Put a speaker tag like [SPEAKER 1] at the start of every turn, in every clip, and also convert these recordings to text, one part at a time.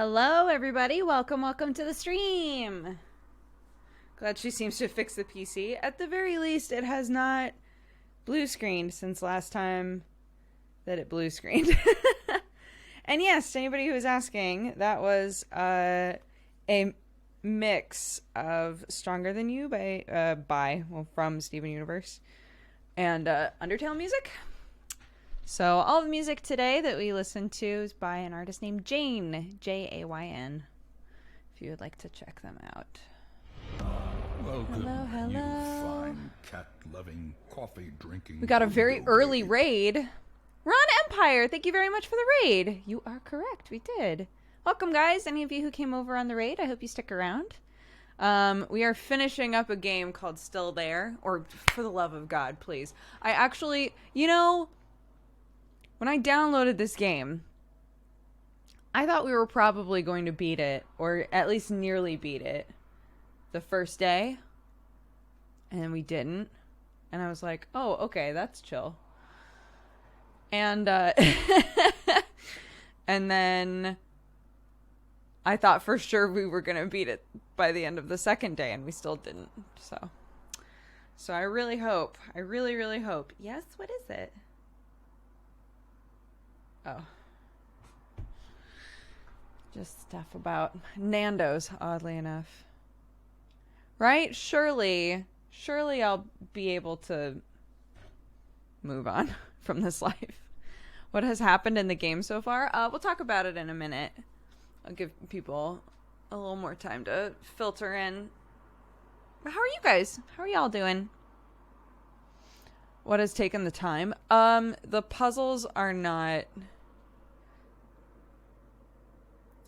[SPEAKER 1] Hello, everybody. Welcome to the stream. Glad she seems to fix the PC. At the very least, it has not blue screened since last time that it blue screened. And yes, to anybody who was asking, that was a mix of Stronger Than You from Steven Universe and Undertale music. So all the music today that we listened to is by an artist named Jane, Jayn, if you would like to check them out.
[SPEAKER 2] Welcome,
[SPEAKER 1] hello.
[SPEAKER 2] you fine cat-loving, coffee-drinking...
[SPEAKER 1] We got a very early raid. Ron Empire, thank you very much for the raid. You are correct, we did. Welcome, guys. Any of you who came over on the raid, I hope you stick around. We are finishing up a game called Still There, or for the love of God, please. I actually, when I downloaded this game, I thought we were probably going to beat it, or at least nearly beat it, the first day, and we didn't. And I was like, oh, okay, that's chill. And, and then I thought for sure we were going to beat it by the end of the second day, and we still didn't. So I really hope, I really hope. Yes, what is it? Oh. Just stuff about Nando's, oddly enough. Right? Surely I'll be able to move on from this life. What has happened in the game so far? We'll talk about it in a minute. I'll give people a little more time to filter in. How are you guys? How are y'all doing? What has taken the time? The puzzles are not...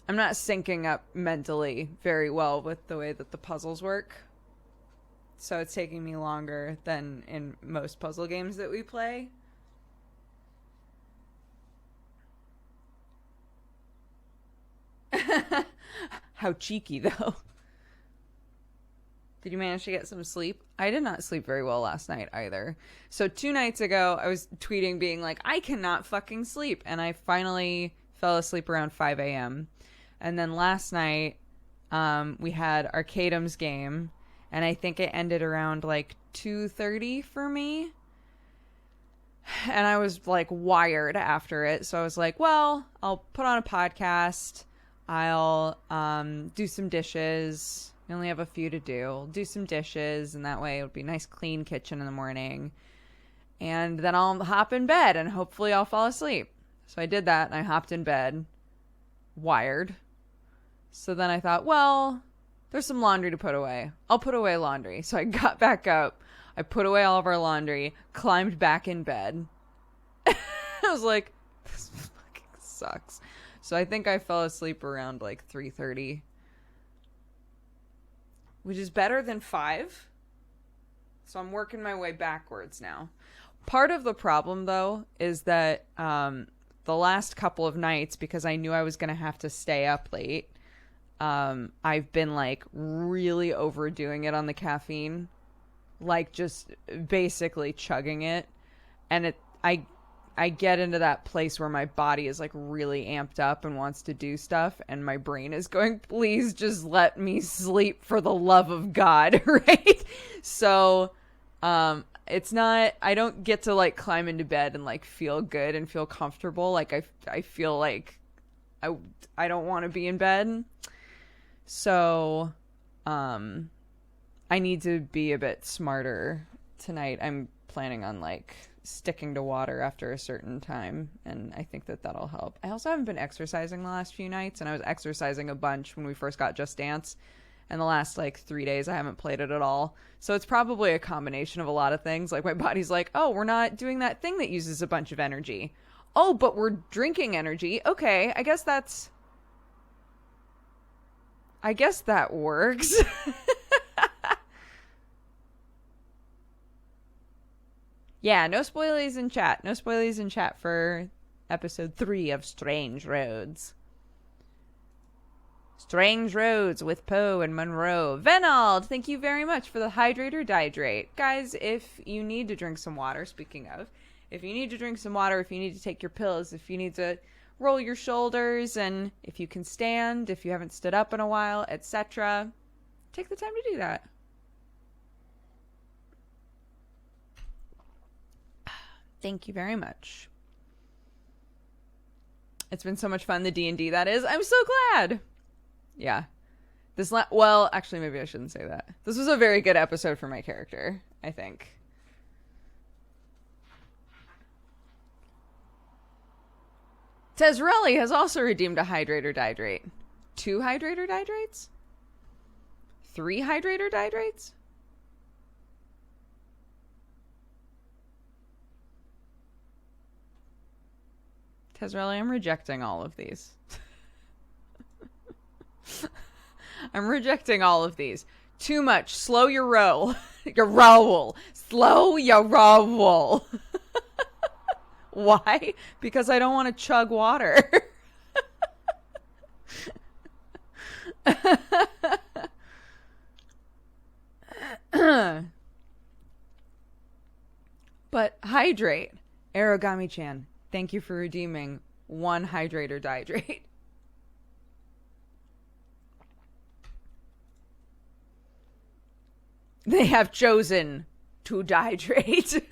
[SPEAKER 1] I'm not syncing up mentally very well with the way that the puzzles work. So it's taking me longer than in most puzzle games that we play. How cheeky, though. Did you manage to get some sleep? I did not sleep very well last night either. So 2 nights ago, I was tweeting being like, I cannot fucking sleep. And I finally fell asleep around 5 a.m. And then last night, we had Arcadum's game. And I think it ended around like 2:30 for me. And I was like wired after it. So I was like, well, I'll put on a podcast. I'll do some dishes. I only have a few to do. I'll do some dishes, and that way it'll be a nice clean kitchen in the morning. And then I'll hop in bed, and hopefully I'll fall asleep. So I did that, and I hopped in bed, wired. So then I thought, well, there's some laundry to put away. I'll put away laundry. So I got back up. I put away all of our laundry, climbed back in bed. I was like, this fucking sucks. So I think I fell asleep around like 3:30. Which is better than 5. So I'm working my way backwards now. Part of the problem, though, is that the last couple of nights, because I knew I was going to have to stay up late, I've been, like, really overdoing it on the caffeine. Like, just basically chugging it. And I get into that place where my body is like really amped up and wants to do stuff, and my brain is going, please just let me sleep for the love of God, right? So it's not, I don't get to like climb into bed and like feel good and feel comfortable. Like I feel like I don't want to be in bed. So I need to be a bit smarter tonight. I'm planning on like sticking to water after a certain time, and I think that that'll help. I also haven't been exercising the last few nights, and I was exercising a bunch when we first got Just Dance, and the last like 3 days I haven't played it at all. So it's probably a combination of a lot of things. Like my body's like, oh, we're not doing that thing that uses a bunch of energy. Oh, but we're drinking energy. Okay, I guess that works. Yeah, no spoilies in chat. No spoilies in chat for episode 3 of Strange Roads. Strange Roads with Poe and Monroe. Venald, thank you very much for the hydrate or dihydrate. Guys, if you need to drink some water, speaking of, if you need to drink some water, if you need to take your pills, if you need to roll your shoulders, and if you can stand, if you haven't stood up in a while, etc., take the time to do that. Thank you very much. It's been so much fun, the D&D that is. I'm so glad. Yeah. Well, actually, maybe I shouldn't say that. This was a very good episode for my character, I think. Tezrelli has also redeemed a hydrate or dihydrate. 2 hydrate or dihydrates? 3 hydrate or dihydrates? Tezrelli, I'm rejecting all of these. I'm rejecting all of these. Too much. Slow your roll. Your roll. Slow your roll. Why? Because I don't want to chug water. But hydrate. Aragami-chan, thank you for redeeming 1 hydrate or dihydrate. They have chosen to dihydrate.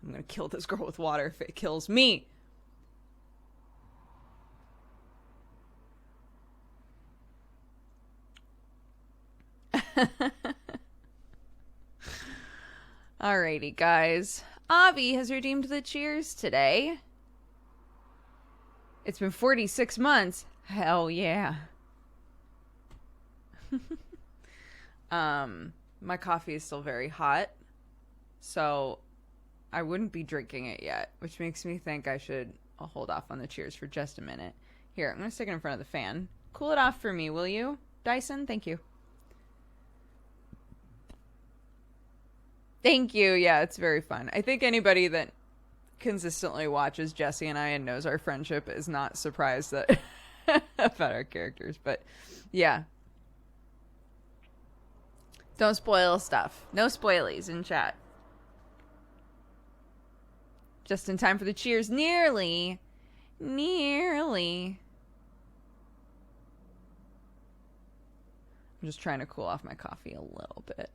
[SPEAKER 1] I'm gonna kill this girl with water if it kills me. Alrighty, guys. Avi has redeemed the cheers today. It's been 46 months. Hell yeah. My coffee is still very hot, so I wouldn't be drinking it yet, which makes me think I should hold off on the cheers for just a minute. Here, I'm going to stick it in front of the fan. Cool it off for me, will you? Dyson, thank you. Thank you. Yeah, it's very fun. I think anybody that consistently watches Jesse and I and knows our friendship is not surprised that about our characters, but yeah. Don't spoil stuff. No spoilies in chat. Just in time for the cheers. Nearly. I'm just trying to cool off my coffee a little bit.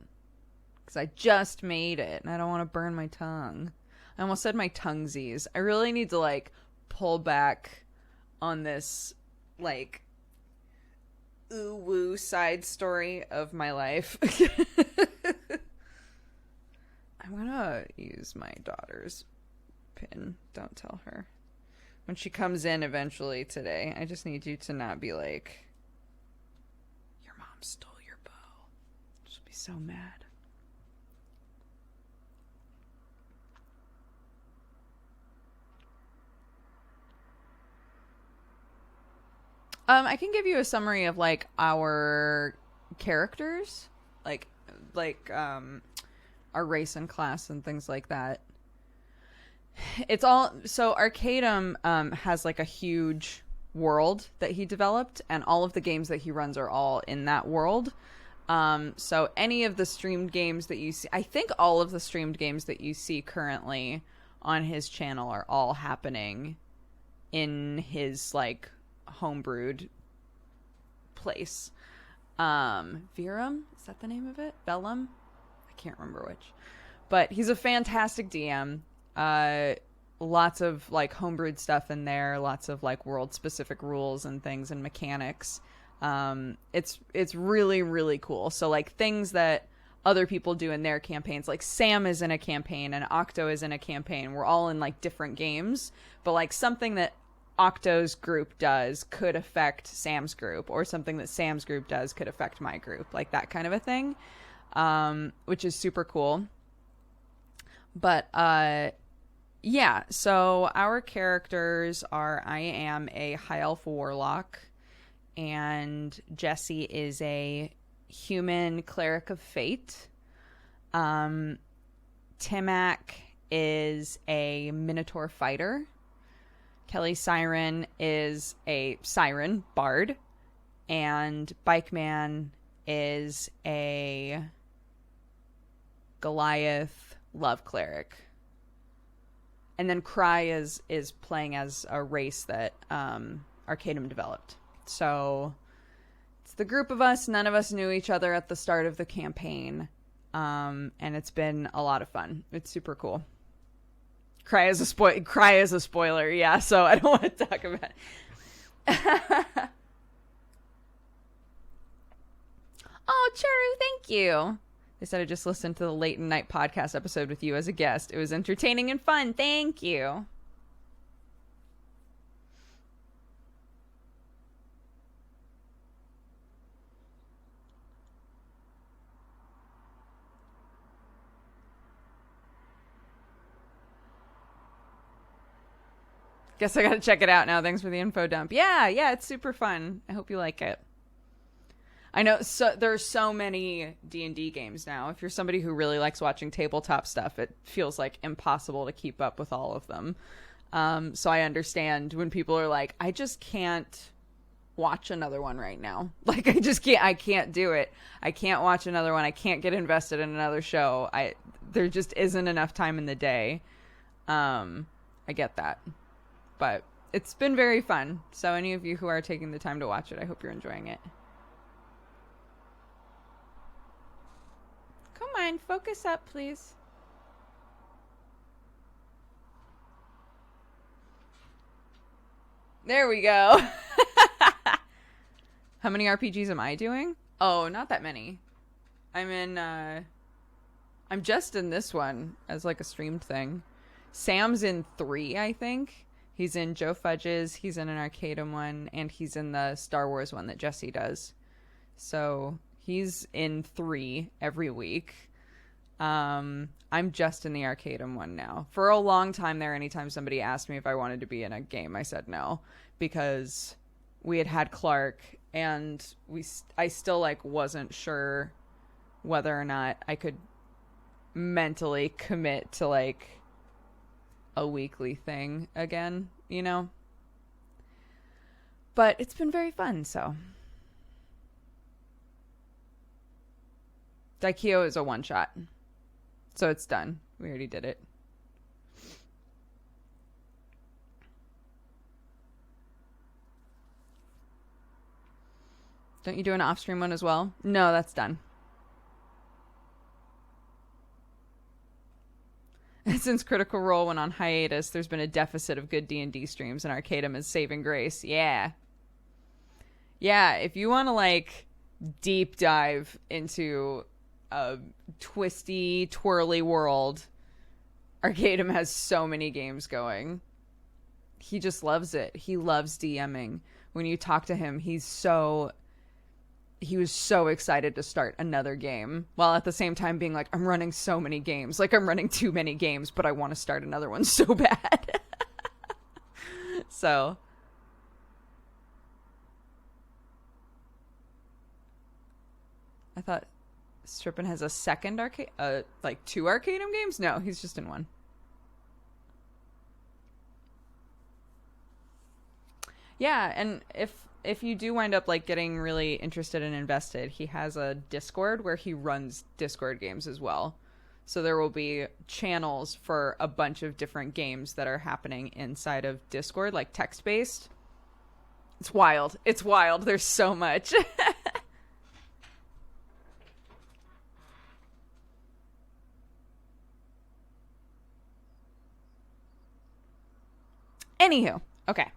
[SPEAKER 1] Because I just made it and I don't want to burn my tongue. I almost said my tonguesies. I really need to, like, pull back on this, like, ooh-woo side story of my life. I'm gonna use my daughter's pin. Don't tell her. When she comes in eventually today, I just need you to not be like, your mom stole your bow. She'll be so mad. I can give you a summary of, like, our characters, like our race and class and things like that. It's all, so Arcadum has, like, a huge world that he developed, and all of the games that he runs are all in that world. So any of the streamed games that you see, I think all of the streamed games that you see currently on his channel are all happening in his, like, homebrewed place. Virum, is that the name of it? Vellum? I can't remember which. But he's a fantastic DM. Lots of, like, homebrewed stuff in there, lots of, like, world specific rules and things and mechanics. It's really, really cool. So, like, things that other people do in their campaigns, like Sam is in a campaign and Octo is in a campaign. We're all in, like, different games, but, like, something that Octo's group does could affect Sam's group, or something that Sam's group does could affect my group, like that kind of a thing, which is super cool. But yeah, so our characters are, I am a high elf warlock, and Jesse is a human cleric of fate. Timac is a minotaur fighter. Kelly Siren is a siren bard, and Bike Man is a Goliath love cleric. And then Cry is playing as a race that Arcadum developed. So it's the group of us. None of us knew each other at the start of the campaign. And it's been a lot of fun. It's super cool. Cry is a spoiler, yeah, so I don't want to talk about it. Oh, Charu, thank you. They said I just listened to the Late Night podcast episode with you as a guest. It was entertaining and fun. Thank you. Guess I gotta check it out now. Thanks for the info dump. Yeah, it's super fun. I hope you like it. I know there's so many D&D games now. If you're somebody who really likes watching tabletop stuff, it feels like impossible to keep up with all of them. So I understand when people are like, I just can't watch another one right now. Like, I can't do it. I can't watch another one. I can't get invested in another show. There just isn't enough time in the day. I get that. But it's been very fun. So any of you who are taking the time to watch it, I hope you're enjoying it. Come on, focus up, please. There we go. How many RPGs am I doing? Oh, not that many. I'm just in this one as like a streamed thing. Sam's in 3, I think. He's in Joe Fudge's, he's in an Arcadum one, and he's in the Star Wars one that Jesse does. So he's in 3 every week. I'm just in the Arcadum one now. For a long time there, anytime somebody asked me if I wanted to be in a game, I said no. Because we had Clark, and I still like wasn't sure whether or not I could mentally commit to like a weekly thing again, you know? But it's been very fun, so. Daikyo is a one-shot. So it's done. We already did it. Don't you do an off-stream one as well? No, that's done. Since Critical Role went on hiatus, there's been a deficit of good D&D streams, and Arcadum is saving grace. Yeah, if you want to, like, deep dive into a twisty, twirly world, Arcadum has so many games going. He just loves it. He loves DMing. When you talk to him, he was so excited to start another game, while at the same time being like, I'm running so many games. Like, I'm running too many games, but I want to start another one so bad. So. I thought Strippin has a second arcade, like 2 Arcadum games? No, he's just in 1. Yeah, and if you do wind up like getting really interested and invested, he has a Discord where he runs Discord games as well. So there will be channels for a bunch of different games that are happening inside of Discord, like text-based. It's wild. It's wild. There's so much. Anywho, okay.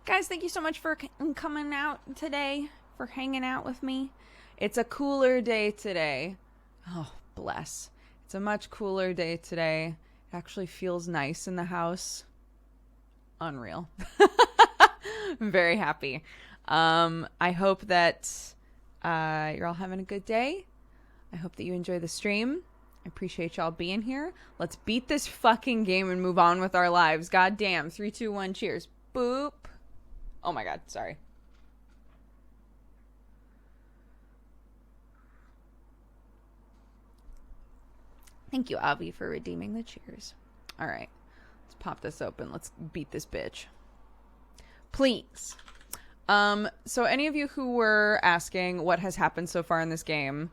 [SPEAKER 1] Guys, thank you so much for coming out today, for hanging out with me. It's a cooler day today. Oh, bless. It's a much cooler day today. It actually feels nice in the house. Unreal. I'm very happy. I hope that you're all having a good day. I hope that you enjoy the stream. I appreciate y'all being here. Let's beat this fucking game and move on with our lives. God damn. 3, 2, 1, cheers. Boop. Oh my god, sorry. Thank you, Avi, for redeeming the cheers. All right, let's pop this open. Let's beat this bitch. Please. So any of you who were asking what has happened so far in this game,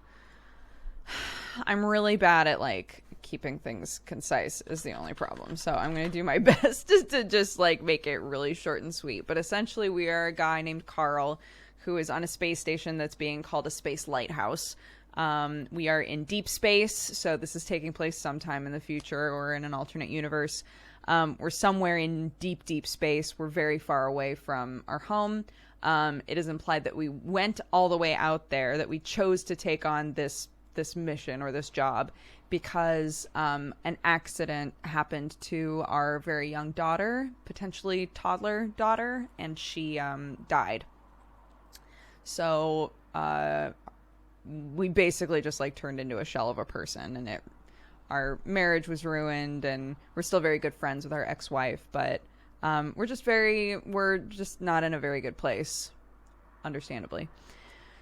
[SPEAKER 1] I'm really bad at, like, keeping things concise is the only problem. So I'm going to do my best to just like make it really short and sweet. But essentially we are a guy named Carl who is on a space station that's being called a space lighthouse. We are in deep space, so this is taking place sometime in the future or in an alternate universe. We're somewhere in deep, deep space. We're very far away from our home. It is implied that we went all the way out there, that we chose to take on this mission or this job because an accident happened to our very young daughter, potentially toddler daughter, and she died. So we basically just like turned into a shell of a person, and our marriage was ruined, and we're still very good friends with our ex-wife, but we're just not in a very good place, understandably.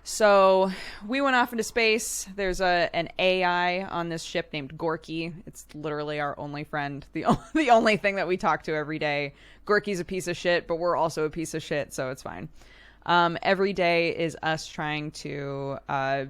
[SPEAKER 1] So we went off into space. There's an AI on this ship named Gorky. It's literally our only friend, the only thing that we talk to every day. Gorky's a piece of shit, but we're also a piece of shit, so it's fine. Every day is us trying to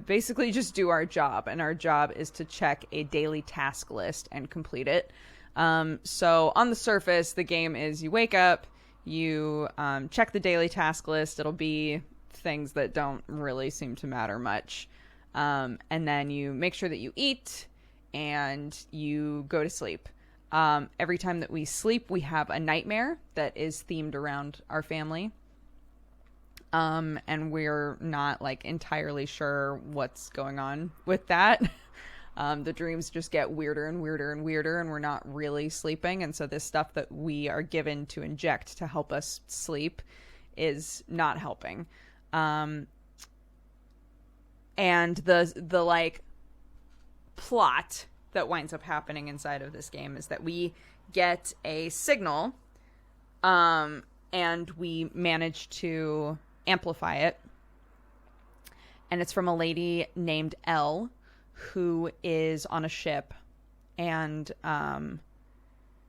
[SPEAKER 1] basically just do our job, and our job is to check a daily task list and complete it. So on the surface, the game is you wake up, you check the daily task list. It'll be things that don't really seem to matter much. And then you make sure that you eat and you go to sleep. Every time that we sleep, we have a nightmare that is themed around our family. And we're not like entirely sure what's going on with that. The dreams just get weirder and weirder and weirder, and we're not really sleeping. And so this stuff that we are given to inject to help us sleep is not helping. And the like plot that winds up happening inside of this game is that we get a signal, and we manage to amplify it. And it's from a lady named Elle, who is on a ship, and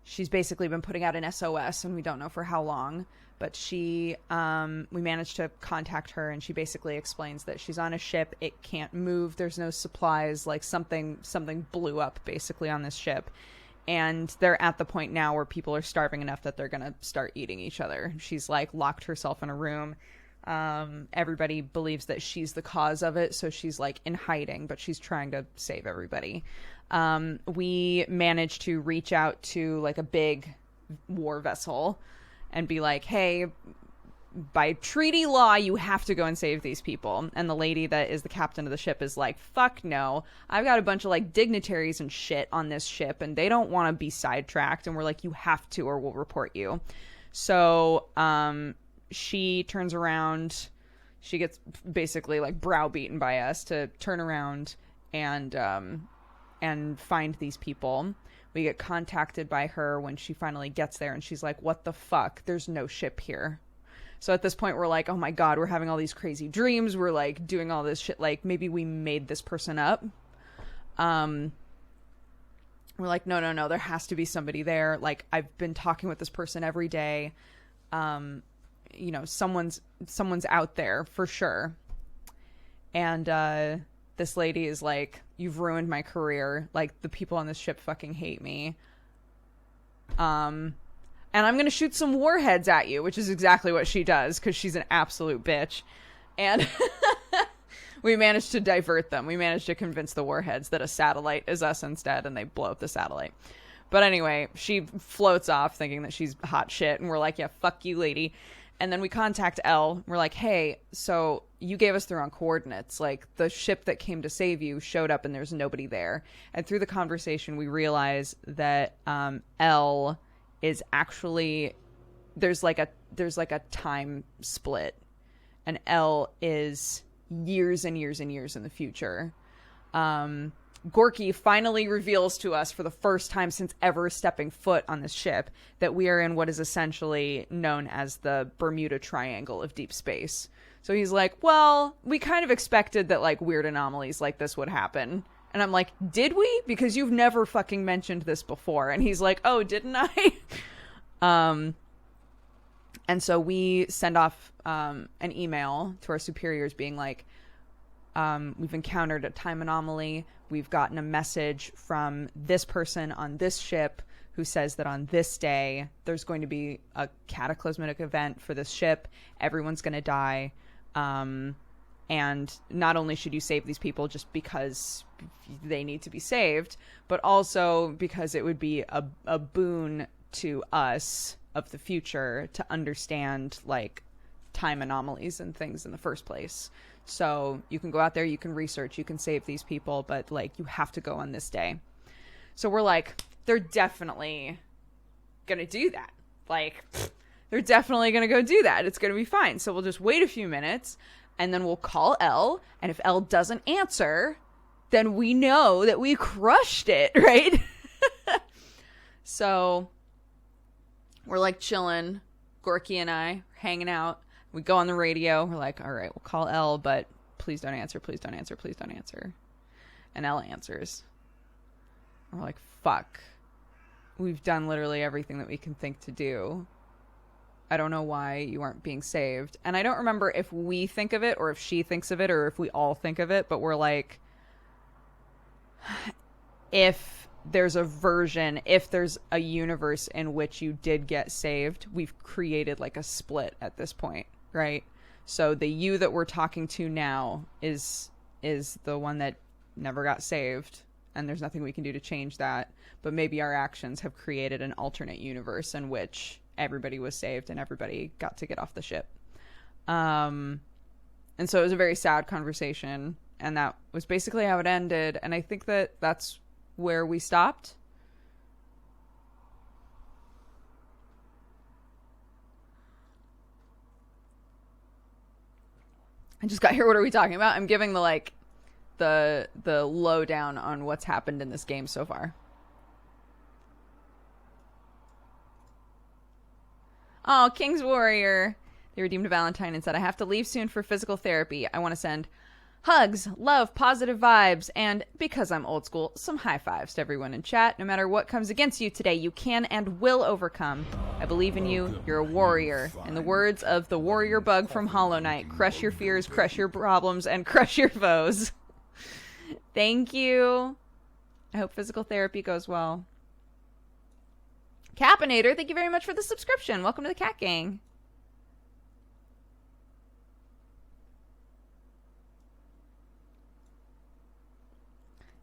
[SPEAKER 1] she's basically been putting out an SOS, and we don't know for how long, but we managed to contact her, and she basically explains that she's on a ship, it can't move, there's no supplies, like something blew up basically on this ship, and they're at the point now where people are starving enough that they're gonna start eating each other. She's like locked herself in a room. Everybody believes that she's the cause of it, so she's like in hiding, but she's trying to save everybody. We managed to reach out to like a big war vessel and be like, hey, by treaty law, you have to go and save these people. And the lady that is the captain of the ship is like, fuck no, I've got a bunch of like dignitaries and shit on this ship, and they don't want to be sidetracked. And we're like, you have to, or we'll report you. So, she turns around, she gets basically like browbeaten by us to turn around and find these people. We get contacted by her when she finally gets there, and she's like, what the fuck? There's no ship here. So at this point, we're like, oh my God, we're having all these crazy dreams. We're like doing all this shit. Like maybe we made this person up. We're like, no, there has to be somebody there. Like I've been talking with this person every day. You know, someone's out there for sure. And this lady is like, you've ruined my career. Like the people on this ship fucking hate me. And I'm going to shoot some warheads at you, which is exactly what she does, because she's an absolute bitch. And we managed to divert them. We managed to convince the warheads that a satellite is us instead, and they blow up the satellite. But anyway, she floats off thinking that she's hot shit, and we're like, yeah, fuck you, lady. And then we contact Elle. We're like, hey, so you gave us the wrong coordinates. Like, the ship that came to save you showed up and there's nobody there. And through the conversation, we realize that Elle is actually... There's like a time split. And Elle is years and years and years in the future. Gorky finally reveals to us for the first time since ever stepping foot on this ship that we are in what is essentially known as the Bermuda Triangle of deep space. So he's like, well, we kind of expected that like weird anomalies like this would happen. And I'm like, did we? Because you've never fucking mentioned this before. And he's like, oh, didn't I? And so we send off an email to our superiors being like, We've encountered a time anomaly. We've gotten a message from this person on this ship who says that on this day, there's going to be a cataclysmic event for this ship. Everyone's going to die. And not only should you save these people just because they need to be saved, but also because it would be a boon to us of the future to understand, like, time anomalies and things in the first place. So you can go out there, you can research, you can save these people, but, like, you have to go on this day. So we're like, they're definitely gonna do that. Like, they're definitely gonna go do that. It's gonna be fine. So we'll just wait a few minutes, and then we'll call Elle, and if Elle doesn't answer, then we know that we crushed it, right? So we're, like, chilling. Gorky and I hanging out. We go on the radio. We're like, all right, we'll call Elle, but please don't answer, please don't answer, please don't answer. And Elle answers. We're like, fuck. We've done literally everything that we can think to do. I don't know why you aren't being saved. And I don't remember if we think of it or if she thinks of it or if we all think of it, but we're like, if there's a version, if there's a universe in which you did get saved, we've created like a split at this point, right? So the you that we're talking to now is the one that never got saved, and there's nothing we can do to change that. But maybe our actions have created an alternate universe in which everybody was saved and everybody got to get off the ship. And so it was a very sad conversation, and that was basically how it ended. And I think that that's where we stopped. I just got here. What are we talking about? I'm giving the lowdown on what's happened in this game so far. Oh, King's Warrior. They redeemed a Valentine and said, I have to leave soon for physical therapy. I want to send hugs, love, positive vibes, and, because I'm old school, some high fives to everyone in chat. No matter what comes against you today, you can and will overcome. I believe in you. You're a warrior. In the words of the warrior bug from Hollow Knight, crush your fears, crush your problems, and crush your foes. Thank you. I hope physical therapy goes well. Capinator, thank you very much for the subscription. Welcome to the Cat Gang.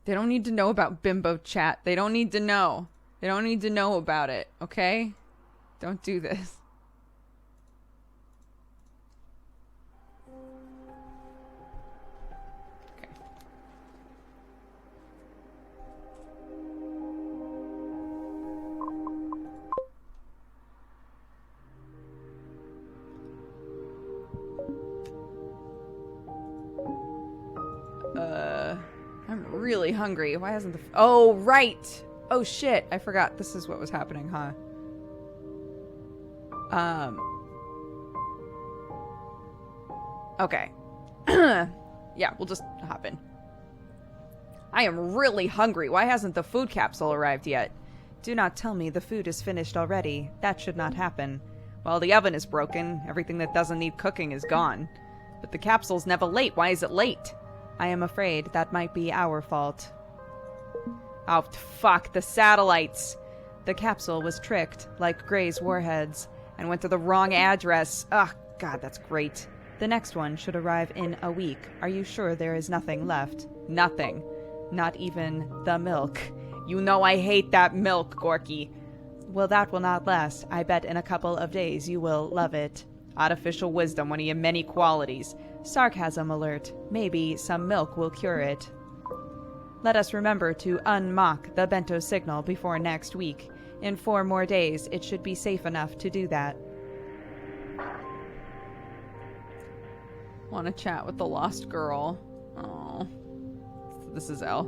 [SPEAKER 1] They don't need to know about bimbo chat. They don't need to know. They don't need to know about it, okay? Don't do this. I'm really hungry. Why hasn't the... Oh, right! Oh, shit. I forgot. This is what was happening, huh? Okay. Yeah, we'll just hop in. I am really hungry. Why hasn't the food capsule arrived yet? Do not tell me the food is finished already. That should not happen. Well, the oven is broken. Everything that doesn't need cooking is gone. But the capsule's never late. Why is it late? I am afraid that might be our fault. Oh, fuck, the satellites. The capsule was tricked, like Grey's warheads, and went to the wrong address. Ugh, God, that's great. The next one should arrive in a week. Are you sure there is nothing left? Nothing. Not even the milk. You know I hate that milk, Gorky. Well, that will not last. I bet in a couple of days you will love it. Artificial wisdom, one of your many qualities. Sarcasm alert. Maybe some milk will cure it. Let us remember to unmock the bento signal before next week. In 4 more days, it should be safe enough to do that. Want to chat with the lost girl. Oh. This is Elle.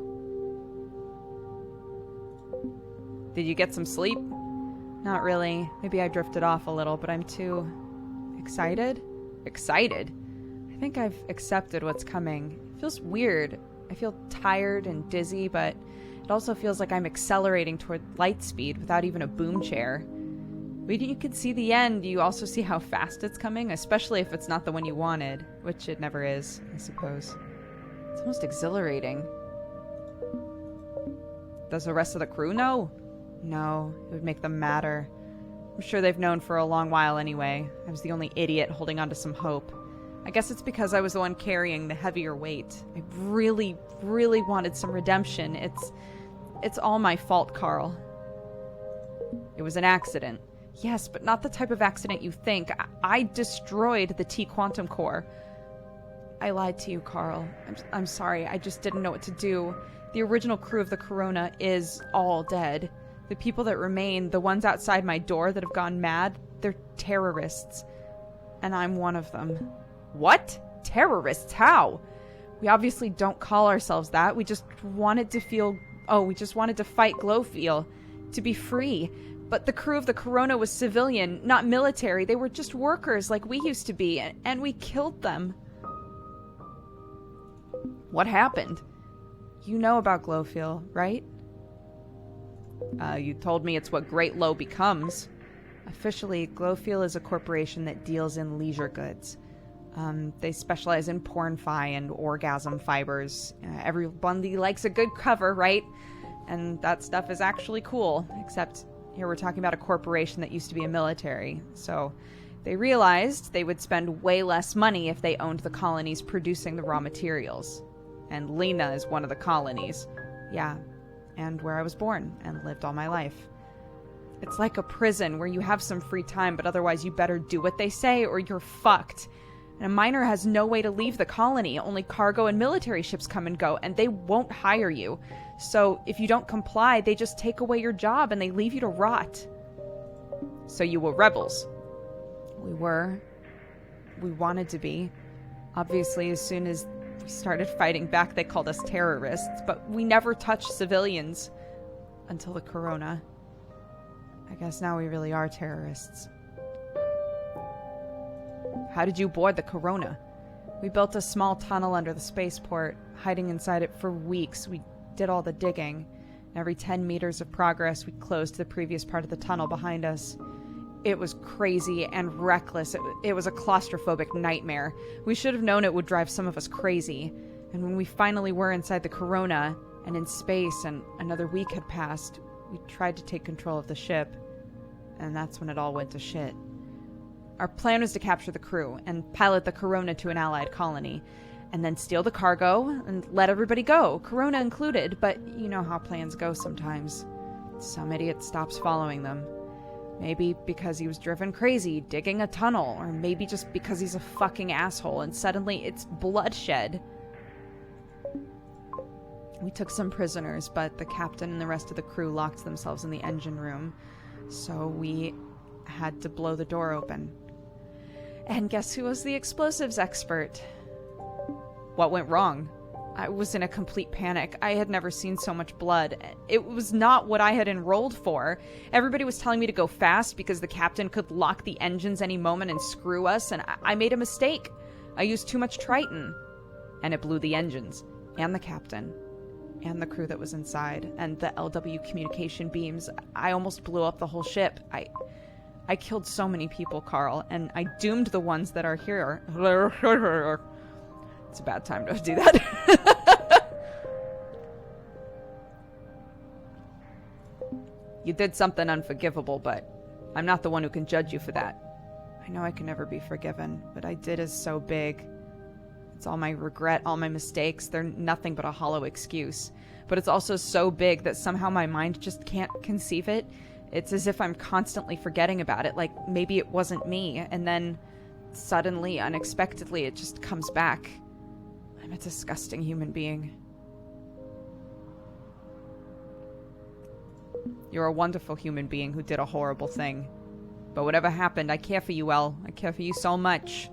[SPEAKER 1] Did you get some sleep? Not really. Maybe I drifted off a little, but I'm too... excited? Excited? I think I've accepted what's coming. It feels weird. I feel tired and dizzy, but it also feels like I'm accelerating toward light speed without even a boom chair. When you can see the end, you also see how fast it's coming, especially if it's not the one you wanted, which it never is, I suppose. It's almost exhilarating. Does the rest of the crew know? No, it would make them madder. I'm sure they've known for a long while anyway. I was the only idiot holding on to some hope. I guess it's because I was the one carrying the heavier weight. I really, really wanted some redemption. It's all my fault, Carl. It was an accident. Yes, but not the type of accident you think. I destroyed the T-Quantum Core. I lied to you, Carl. I'm sorry. I just didn't know what to do. The original crew of the Corona is all dead. The people that remain, the ones outside my door that have gone mad, they're terrorists. And I'm one of them. What? Terrorists? How? We obviously don't call ourselves that. We just wanted to feel... Oh, we just wanted to fight Glowfeel. To be free. But the crew of the Corona was civilian, not military. They were just workers like we used to be. And we killed them. What happened? You know about Glowfeel, right? You told me it's what Great Low becomes. Officially, Glowfeel is a corporation that deals in leisure goods. They specialize in porn-fi and orgasm fibers. Everybody likes a good cover, right? And that stuff is actually cool, except here we're talking about a corporation that used to be a military. So they realized they would spend way less money if they owned the colonies producing the raw materials. And Lena is one of the colonies. Yeah, and where I was born and lived all my life. It's like a prison where you have some free time, but otherwise you better do what they say or you're fucked. And a miner has no way to leave the colony. Only cargo and military ships come and go, and they won't hire you. So if you don't comply, they just take away your job and they leave you to rot. So you were rebels. We were. We wanted to be. Obviously, as soon as we started fighting back, they called us terrorists, but we never touched civilians until the Corona. I guess now we really are terrorists. How did you board the Corona? We built a small tunnel under the spaceport, hiding inside it for weeks. We did all the digging. Every 10 meters of progress, we closed the previous part of the tunnel behind us. It was crazy and reckless. It was a claustrophobic nightmare. We should have known it would drive some of us crazy. And when we finally were inside the Corona and in space and another week had passed, we tried to take control of the ship. And that's when it all went to shit. Our plan was to capture the crew and pilot the Corona to an allied colony, and then steal the cargo and let everybody go, Corona included, but you know how plans go sometimes. Some idiot stops following them. Maybe because he was driven crazy, digging a tunnel, or maybe just because he's a fucking asshole, and suddenly it's bloodshed. We took some prisoners, but the captain and the rest of the crew locked themselves in the engine room, so we had to blow the door open. And guess who was the explosives expert? What went wrong? I was in a complete panic. I had never seen so much blood. It was not what I had enrolled for. Everybody was telling me to go fast because the captain could lock the engines any moment and screw us, and I made a mistake. I used too much Triton. And it blew the engines, and the captain, and the crew that was inside, and the LW communication beams. I almost blew up the whole ship. I killed so many people, Carl, and I doomed the ones that are here. It's a bad time to do that. You did something unforgivable, but I'm not the one who can judge you for that. I know I can never be forgiven, but I did is so big. It's all my regret, all my mistakes. They're nothing but a hollow excuse. But it's also so big that somehow my mind just can't conceive it. It's as if I'm constantly forgetting about it, like maybe it wasn't me, and then suddenly, unexpectedly, it just comes back. I'm a disgusting human being. You're a wonderful human being who did a horrible thing. But whatever happened, I care for you, Elle. I care for you so much.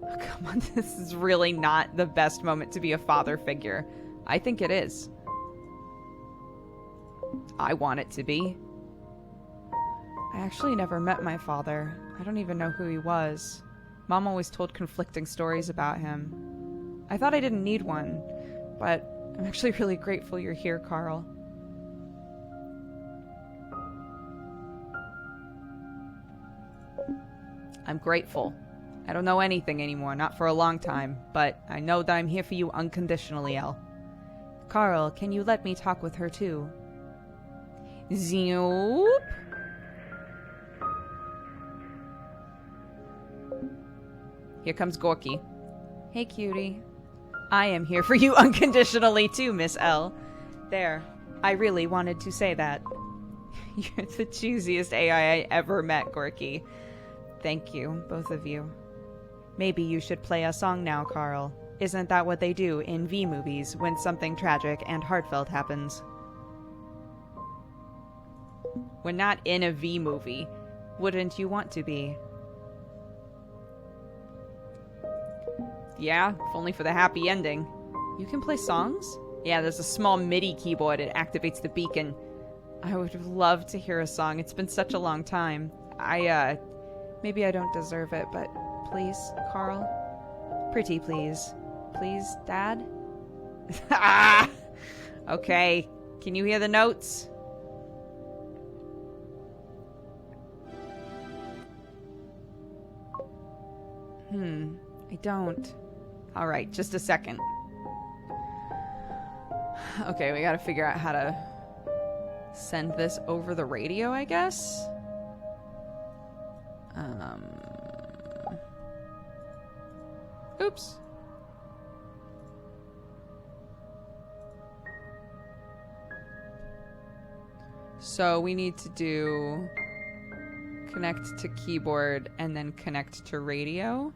[SPEAKER 1] Oh, come on, this is really not the best moment to be a father figure. I think it is. I want it to be. I actually never met my father. I don't even know who he was. Mom always told conflicting stories about him. I thought I didn't need one, but I'm actually really grateful you're here, Carl. I'm grateful. I don't know anything anymore, not for a long time, but I know that I'm here for you unconditionally, Elle. Carl, can you let me talk with her too? Zoop. Here comes Gorky. Hey, cutie. I am here for you unconditionally too, Miss L. There. I really wanted to say that. You're the cheesiest AI I ever met, Gorky. Thank you, both of you. Maybe you should play a song now, Carl. Isn't that what they do in V movies when something tragic and heartfelt happens? We're not in a V movie. Wouldn't you want to be? Yeah, if only for the happy ending. You can play songs? Yeah, there's a small MIDI keyboard. It activates the beacon. I would love to hear a song. It's been such a long time. Maybe I don't deserve it, but please, Carl? Pretty please. Please, Dad? Ah! Okay. Can you hear the notes? I don't. Alright, just a second. Okay, we gotta figure out how to send this over the radio, I guess? Oops. So we need to do connect to keyboard and then connect to radio.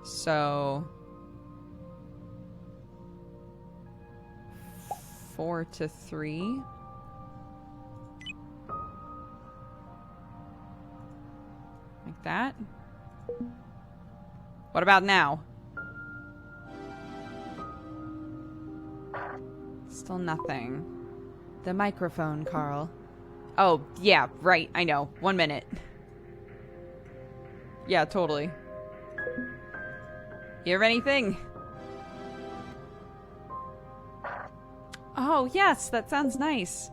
[SPEAKER 1] So 4 to 3. Like that. What about now? Still nothing. The microphone, Carl. Oh, yeah, right, I know. 1 minute. Yeah, totally. Hear anything? Oh, yes, that sounds nice.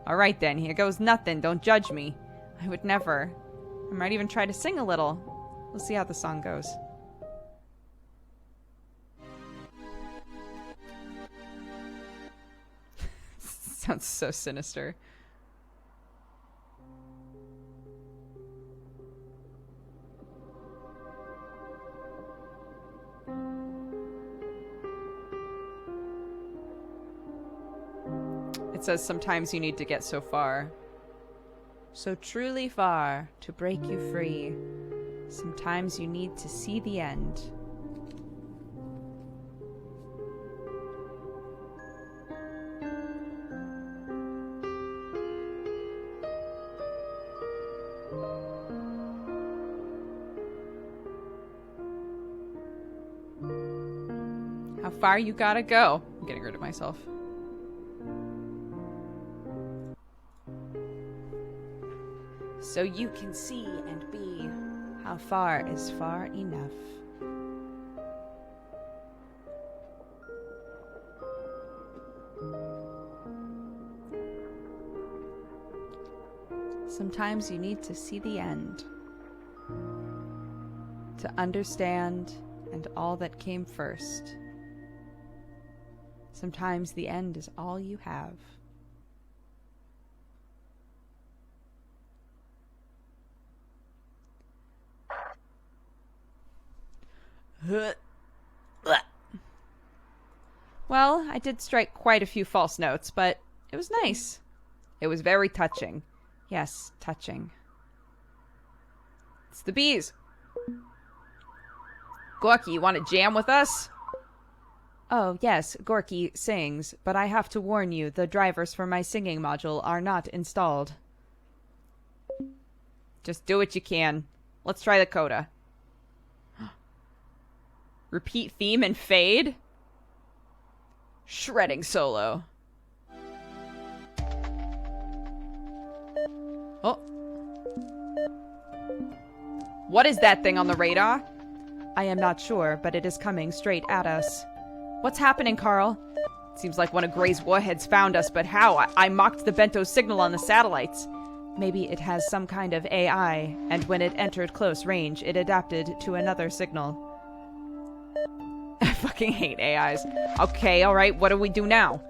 [SPEAKER 1] Alright then, here goes nothing. Don't judge me. I would never. I might even try to sing a little. We'll see how the song goes. Sounds so sinister. It says sometimes you need to get so far. So truly far to break you free. Sometimes you need to see the end. How far you gotta go? I'm getting rid of myself. So you can see and be. How far is far enough? Sometimes you need to see the end. To understand and all that came first. Sometimes the end is all you have. Well, I did strike quite a few false notes, but it was nice. It was very touching. Yes, touching. It's the bees. Gorky, you want to jam with us? Oh, yes, Gorky sings, but I have to warn you, the drivers for my singing module are not installed. Just do what you can. Let's try the coda. Repeat theme and fade? Shredding solo. Oh. What is that thing on the radar? I am not sure, but it is coming straight at us. What's happening, Carl? Seems like one of Gray's warheads found us, but how? I mocked the bento signal on the satellites. Maybe it has some kind of AI, and when it entered close range, it adapted to another signal. I fucking hate AIs. Okay, alright, what do we do now?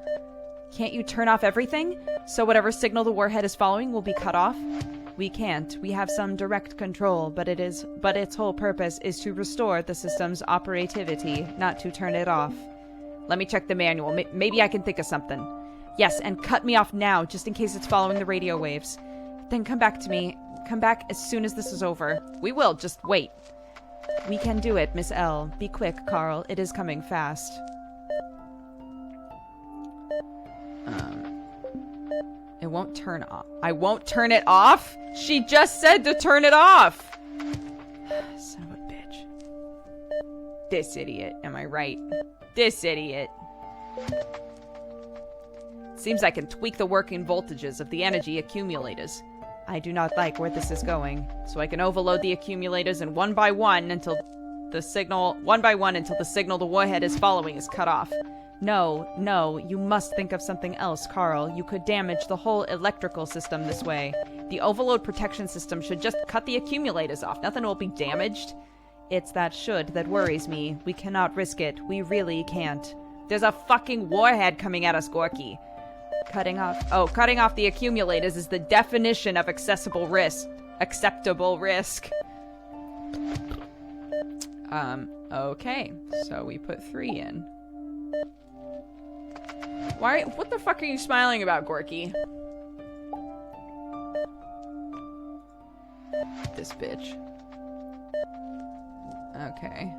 [SPEAKER 1] Can't you turn off everything? So whatever signal the warhead is following will be cut off? We can't. We have some direct control, but its whole purpose is to restore the system's operativity, not to turn it off. Let me check the manual. Maybe I can think of something. Yes, and cut me off now, just in case it's following the radio waves. Then come back to me. Come back as soon as this is over. We will, just wait. We can do it, Miss L. Be quick, Carl. It is coming fast. It won't turn off. I won't turn it off? She just said to turn it off! Son of a bitch. This idiot. Am I right? This idiot. Seems I can tweak the working voltages of the energy accumulators. I do not like where this is going, so I can overload the accumulators and one by one until the signal the warhead is following is cut off. No, you must think of something else, Carl. You could damage the whole electrical system this way. The overload protection system should just cut the accumulators off. Nothing will be damaged. It's that should that worries me. We cannot risk it. We really can't. There's a fucking warhead coming at us, Gorky. Cutting off the accumulators is the definition of acceptable risk. Okay. So we put 3 in. What the fuck are you smiling about, Gorky? This bitch. Okay.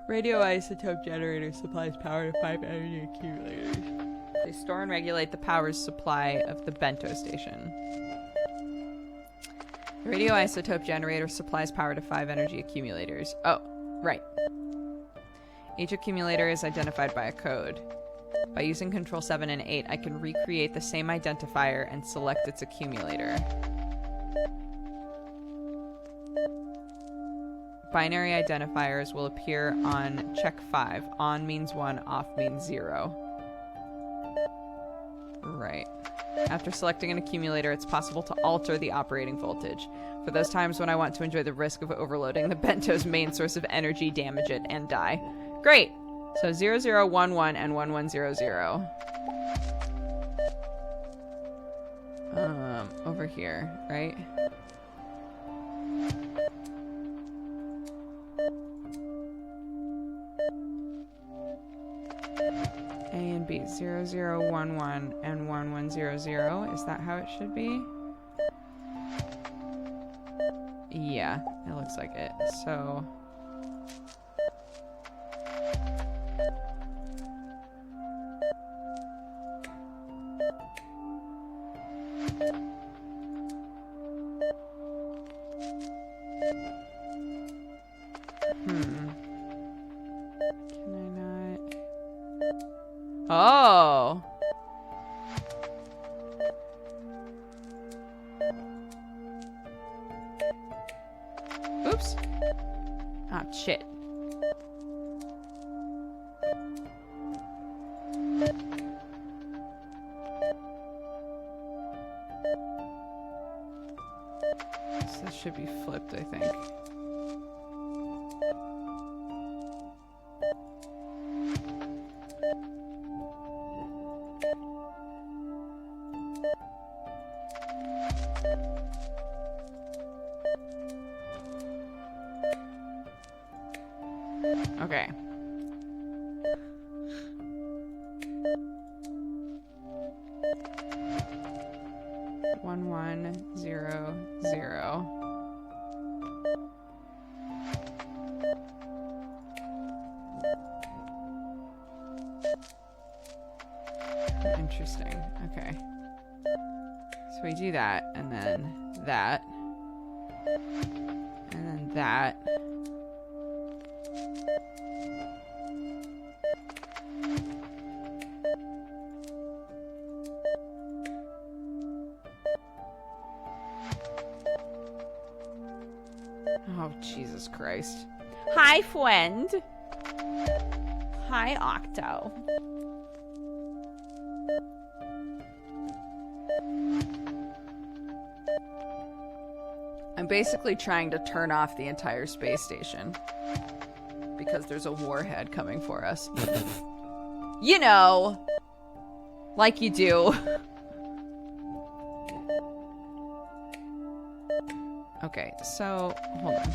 [SPEAKER 1] Radioisotope generator supplies power to 5 energy accumulators. They store and regulate the power supply of the bento station. The radioisotope generator supplies power to 5 energy accumulators. Oh, right. Each accumulator is identified by a code. By using Control 7 and 8, I can recreate the same identifier and select its accumulator. Binary identifiers will appear on check 5. On means 1, off means 0. Right. After selecting an accumulator, it's possible to alter the operating voltage. For those times when I want to enjoy the risk of overloading the bento's main source of energy, damage it, and die. Great! So 0011 and 1100. Over here, right? A and B, 0011 and 1100. Is that how it should be? Yeah, it looks like it. So... Oh. Oops. Ah, shit. So this should be flipped, I think. Okay. One, 1, 0. Interesting. Okay. So we do that, and then that, and then that. Oh, Jesus Christ. Hi, friend. Hi, Octo. I'm basically trying to turn off the entire space station because there's a warhead coming for us. You know, like you do. Okay, so hold on.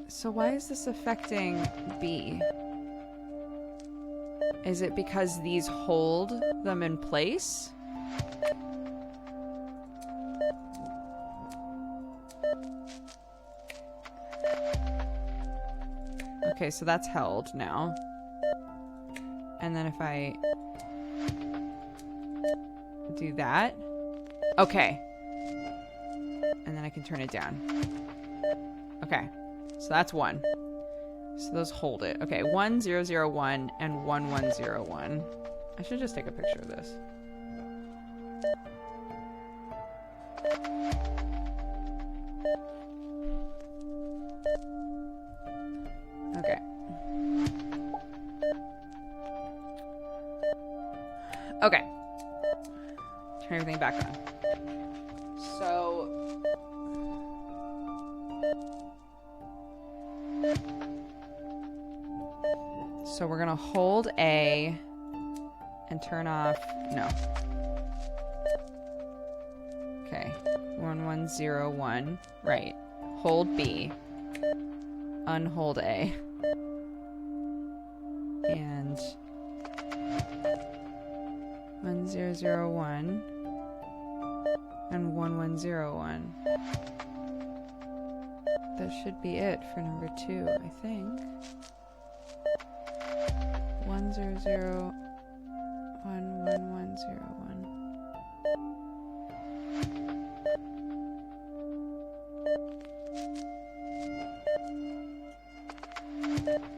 [SPEAKER 1] So why is this affecting B? Is it because these hold them in place? Okay, so that's held now. And then if I do that. Okay. And then I can turn it down. Okay. So that's 1. So those hold it. Okay, 1001 and 1101. I should just take a picture of this. Okay. Okay. Turn everything back on. So we're gonna hold A and turn off, no. Okay, 1101, right. Hold B, unhold A. And 1001 and 1101. That should be it for number 2, I think. 100 11101.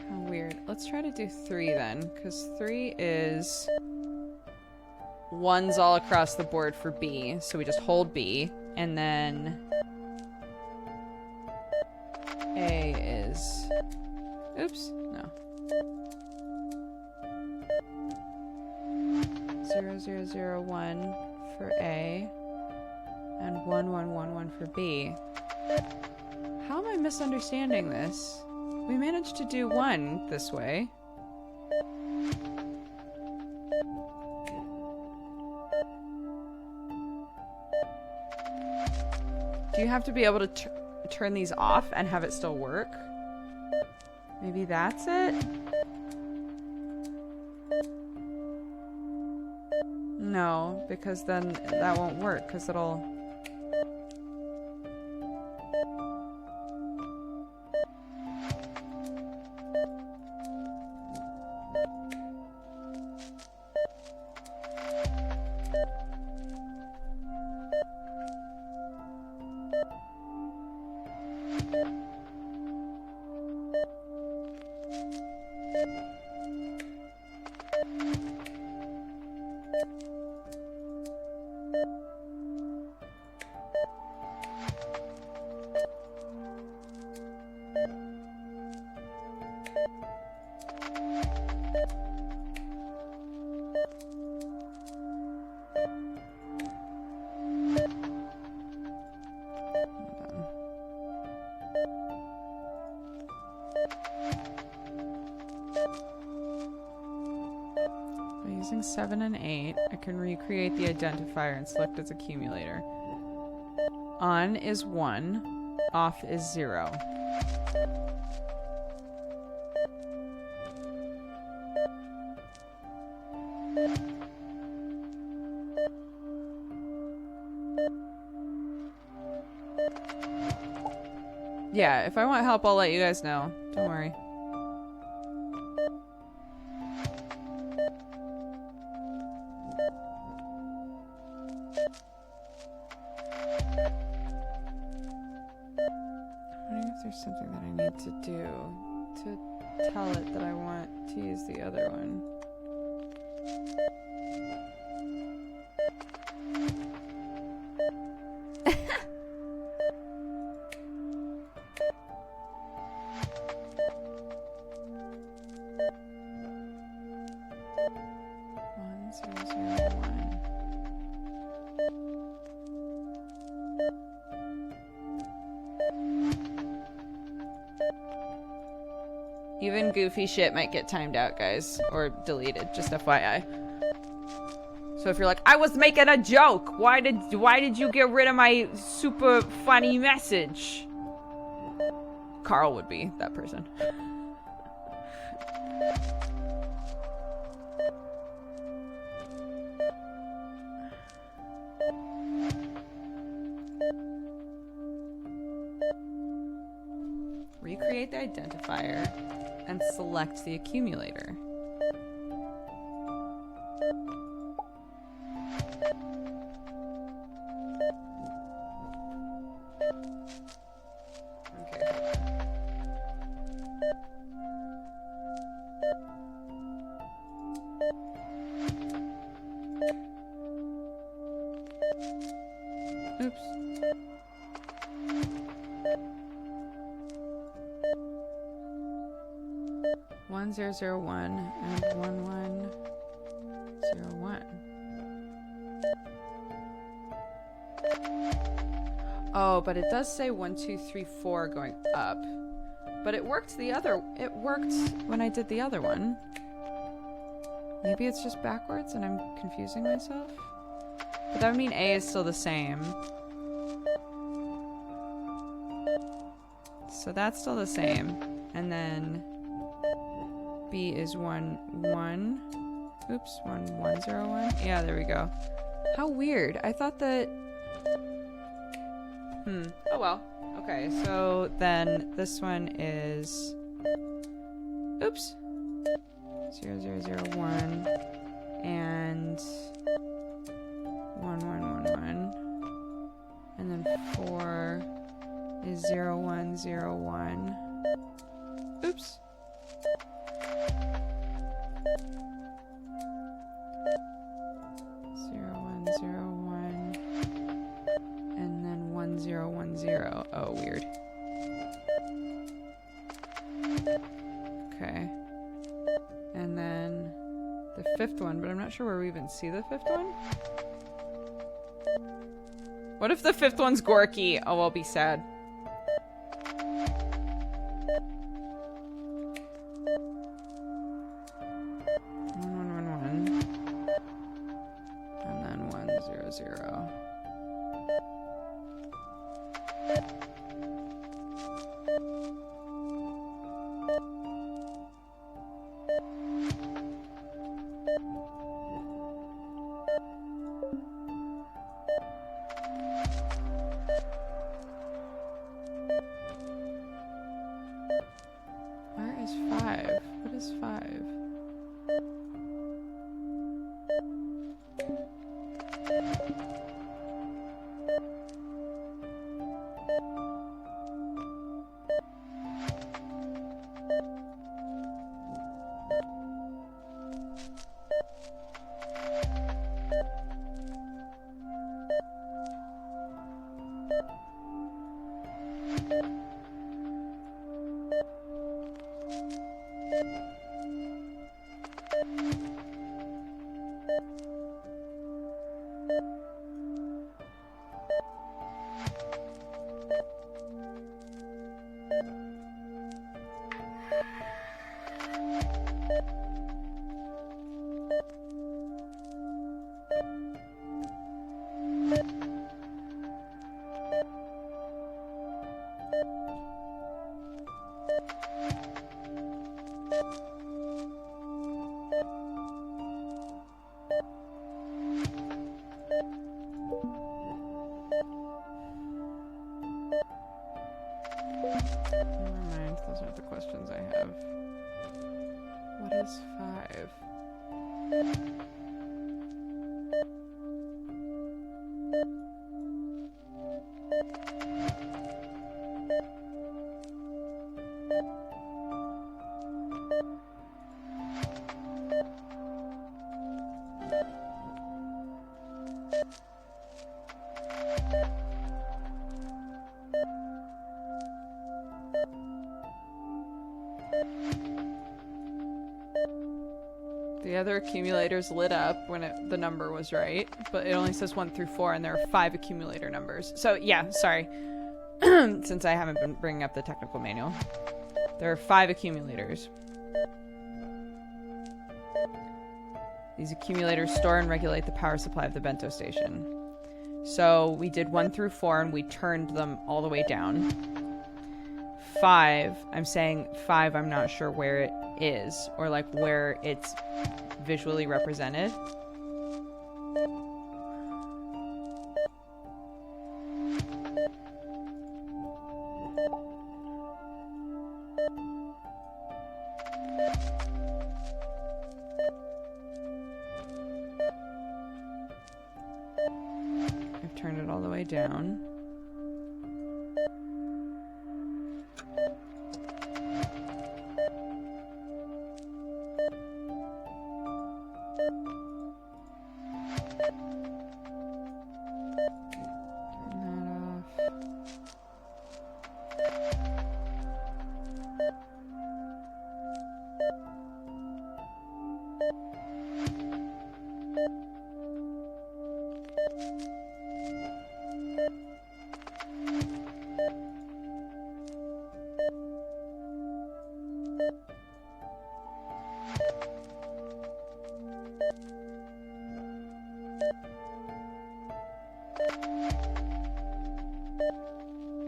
[SPEAKER 1] How weird. Let's try to do 3 then, because 3 is 1's all across the board for B, so we just hold B, and then A is, oops, no. 0001 for A and 1111 for B. How am I misunderstanding this? We managed to do 1 this way. Do you have to be able to turn these off and have it still work? Maybe that's it? No, because then that won't work, because it'll... Using 7 and 8, I can recreate the identifier and select its accumulator. On is 1, off is 0. Yeah, if I want help, I'll let you guys know. Don't worry. There's something that I need to do to tell it that I want to use the other one. Even goofy shit might get timed out, guys. Or deleted, just FYI. So if you're like, I was making a joke! Why did you get rid of my super funny message? Carl would be that person. Recreate the identifier and select the accumulator. Oops. One zero zero one and 1101. Oh, but it does say 1 2 3 4 going up. But it worked it worked when I did the other one. Maybe it's just backwards and I'm confusing myself. But that would mean A is still the same. So that's still the same. And then B is 1 1. Oops, 1 1 0 1. Yeah, there we go. How weird. I thought that oh well. Okay, so then this one is oops. 0 0 0 1 and 1 1 1 1. And then 4 is 0 1 0 1. Oops. 0 1 0 1. And then 1 0 1 0. Oh, weird. Okay. And then the fifth one, but I'm not sure where we even see the fifth one. What if the fifth one's Gorky? Oh, I'll be sad. And then 1 0 0. Where is 5? What is 5? Never mind, those aren't the questions I have. What is 5? The other accumulators lit up when the number was right, but it only says 1 through 4, and there are 5 accumulator numbers. So, yeah, sorry. Since I haven't been bringing up the technical manual. There are 5 accumulators. These accumulators store and regulate the power supply of the bento station. So we did 1 through 4 and we turned them all the way down. 5, I'm saying 5, I'm not sure where it is or like where it's visually represented. I've turned it all the way down.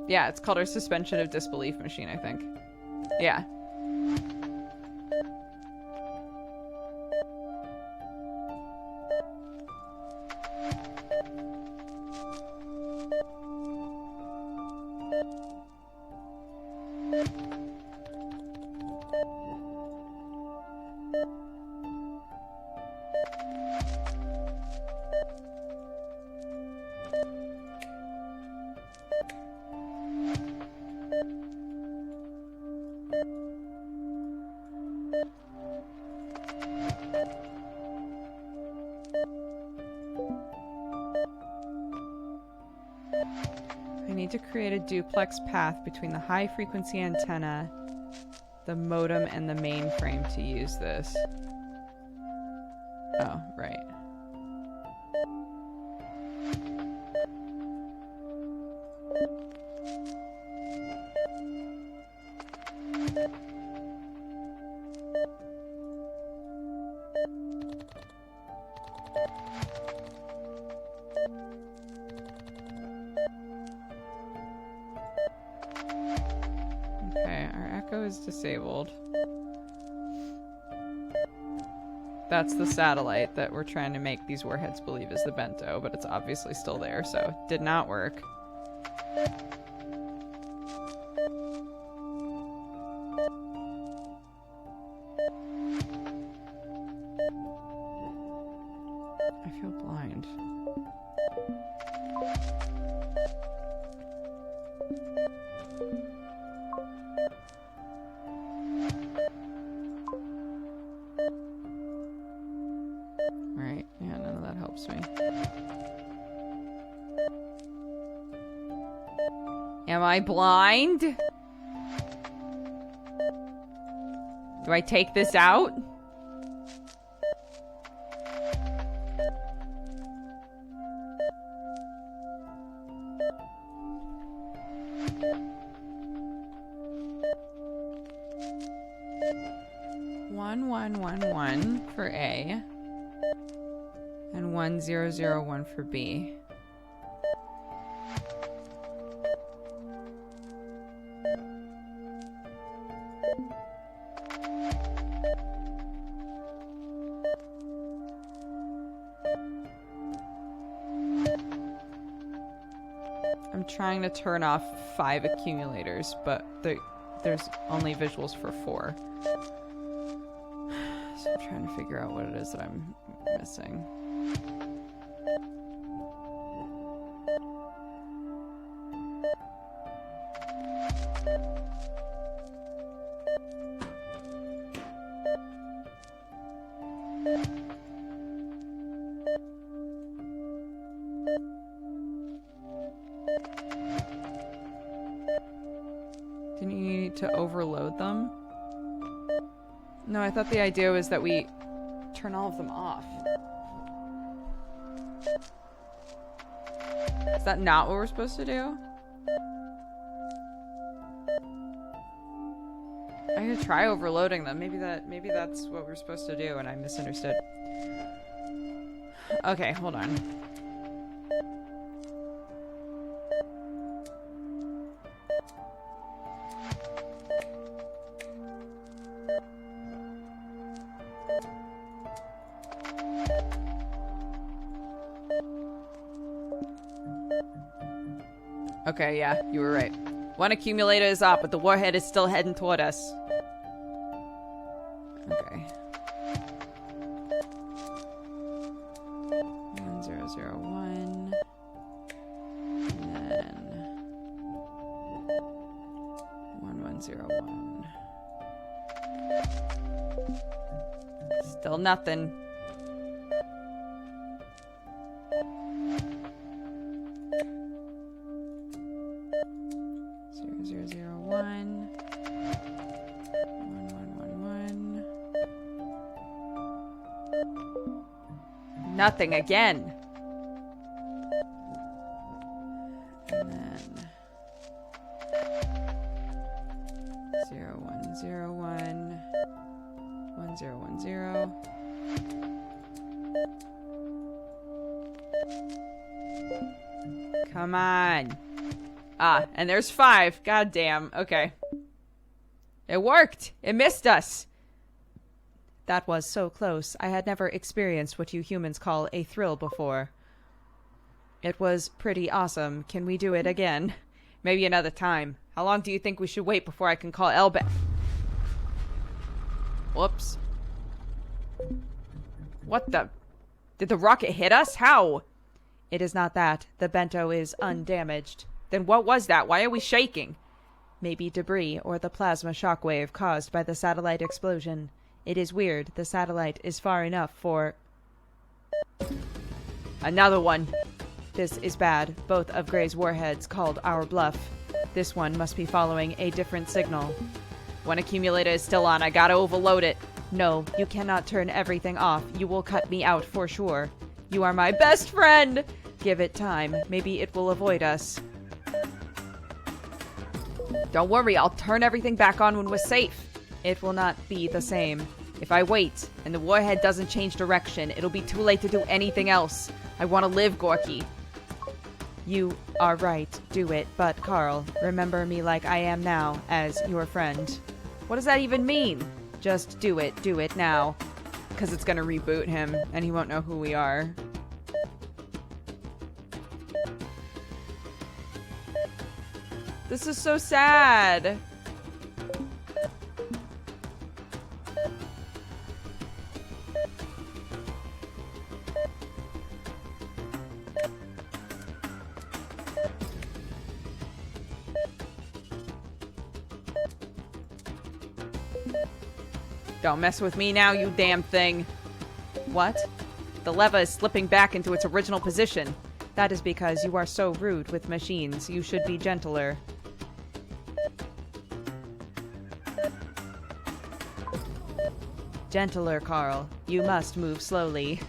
[SPEAKER 1] Yeah, it's called our suspension of disbelief machine, I think. Yeah. I need to create a duplex path between the high frequency antenna, the modem, and the mainframe to use this. Oh, right. Okay, our echo is disabled. That's the satellite that we're trying to make these warheads believe is the bento, but it's obviously still there, so it did not work. I feel blind. Right, yeah, none of that helps me. Am I blind? Do I take this out? One for A. And 1001 for B. I'm trying to turn off 5 accumulators, but there's only visuals for 4. So I'm trying to figure out what it is that I'm missing. Didn't you need to overload them? No, I thought the idea was that we turn all of them off. Is that not what we're supposed to do? I'm gonna try overloading them. Maybe that's what we're supposed to do and I misunderstood. Okay, hold on. Okay, yeah, you were right. One accumulator is up, but the warhead is still heading toward us. Okay. 1001. And then 1101. Still nothing. 0001. 1111. Nothing again. And then 0101. 1010. Come on. Ah, and there's 5. God damn. Okay. It worked. It missed us. That was so close. I had never experienced what you humans call a thrill before. It was pretty awesome. Can we do it again? Maybe another time. How long do you think we should wait before I can call Elle back? Whoops. What the? Did the rocket hit us? How? It is not that. The bento is undamaged. Then what was that? Why are we shaking? Maybe debris or the plasma shockwave caused by the satellite explosion. It is weird. The satellite is far enough for... Another one. This is bad. Both of Gray's warheads called our bluff. This one must be following a different signal. One accumulator is still on. I gotta overload it. No, you cannot turn everything off. You will cut me out for sure. You are my best friend! Give it time. Maybe it will avoid us. Don't worry, I'll turn everything back on when we're safe. It will not be the same. If I wait, and the warhead doesn't change direction, it'll be too late to do anything else. I want to live, Gorky. You are right. Do it. But, Carl, remember me like I am now, as your friend. What does that even mean? Just do it. Do it now. Because it's going to reboot him, and he won't know who we are. This is so sad. Don't mess with me now, you damn thing. What? The lever is slipping back into its original position. That is because you are so rude with machines. You should be gentler. Gentler, Carl. You must move slowly.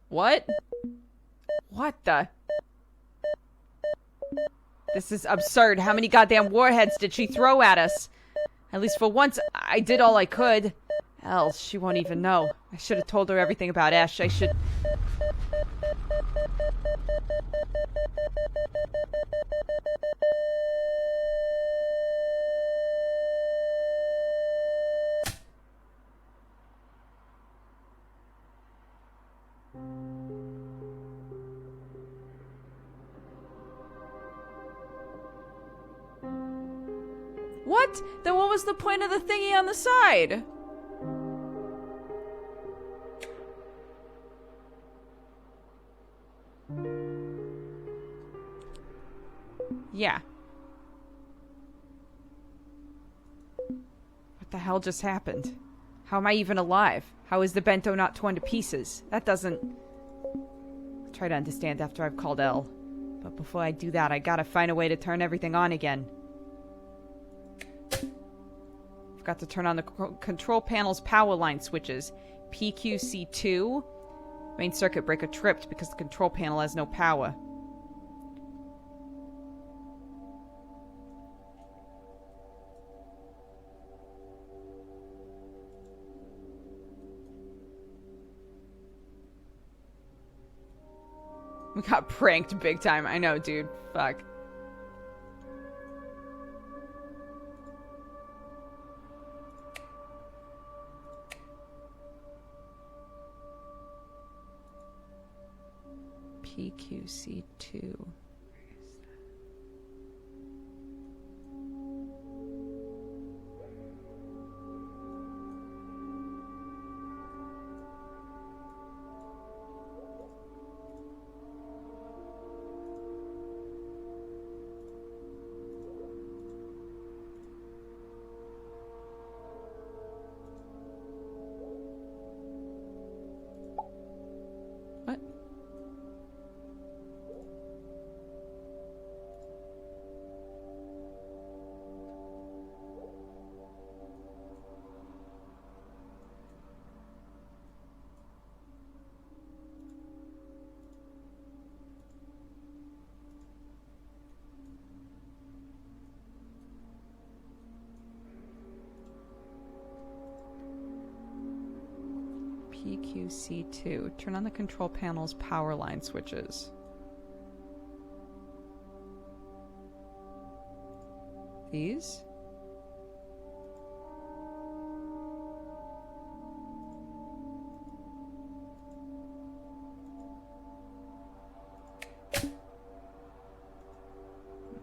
[SPEAKER 1] What? What the? This is absurd. How many goddamn warheads did she throw at us? At least for once, I did all I could. Hell, she won't even know. I should have told her everything about Ash. I should... What? Then what was the point of the thingy on the side? Yeah. What the hell just happened? How am I even alive? How is the bento not torn to pieces? That doesn't... I'll try to understand after I've called Elle. But before I do that, I gotta find a way to turn everything on again. I've got to turn on the control panel's power line switches. PQC2. Main circuit breaker tripped because the control panel has no power. We got pranked big time. I know, dude. Fuck. PQC2. What? PQC2. Turn on the control panel's power line switches. These?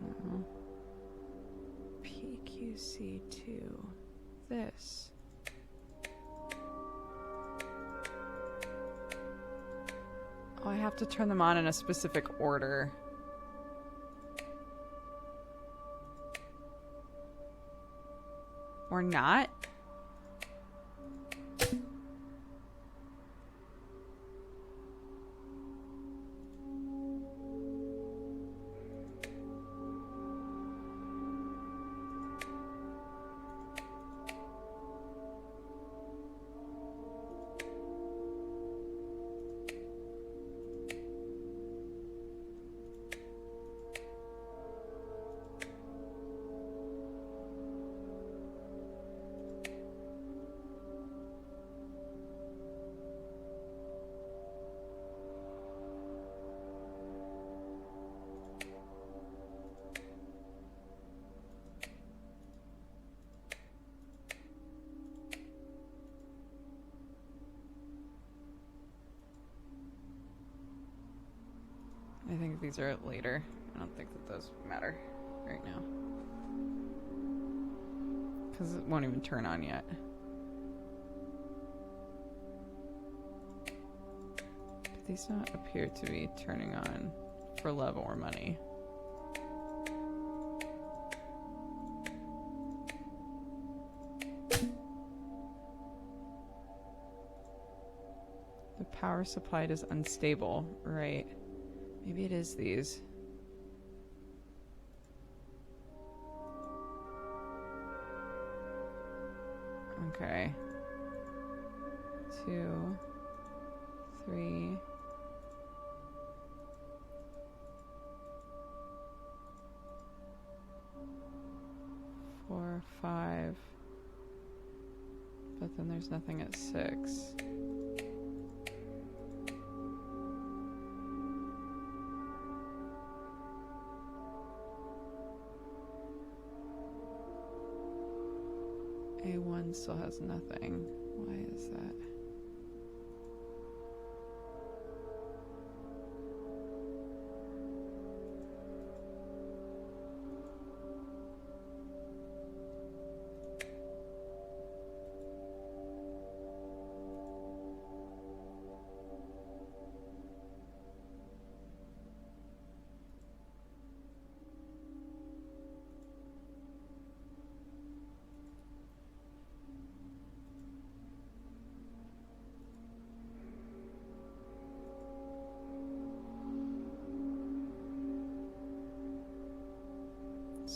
[SPEAKER 1] No. PQC2. This. Oh, I have to turn them on in a specific order. Or not? I think these are later. I don't think that those matter right now. Because it won't even turn on yet. But these don't appear to be turning on for love or money. The power supplied is unstable, right? Maybe it is these. Okay. 2, 3. 4, 5. But then there's nothing at 6. A1 still has nothing. Why is that?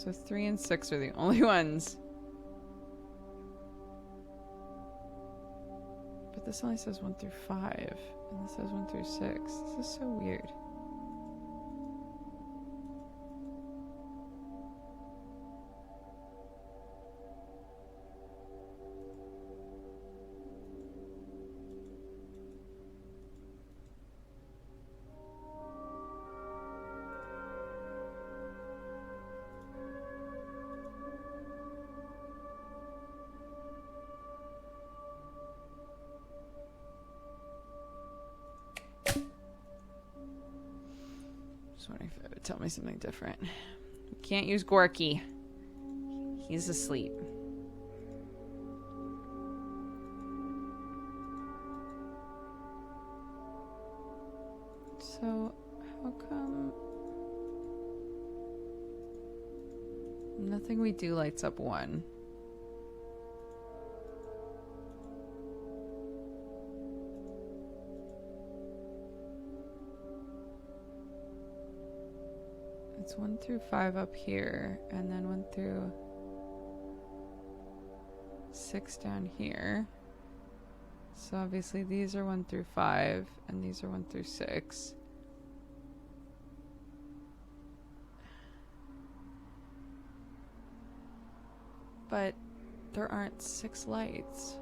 [SPEAKER 1] So 3 and 6 are the only ones. But this only says 1 through 5. And this says 1 through 6. This is so weird. Just wondering if it would tell me something different. We can't use Gorky. He's asleep. So, how come nothing we do lights up 1? It's 1 through 5 up here, and then 1 through 6 down here. So obviously these are 1 through 5, and these are 1 through 6. But there aren't 6 lights.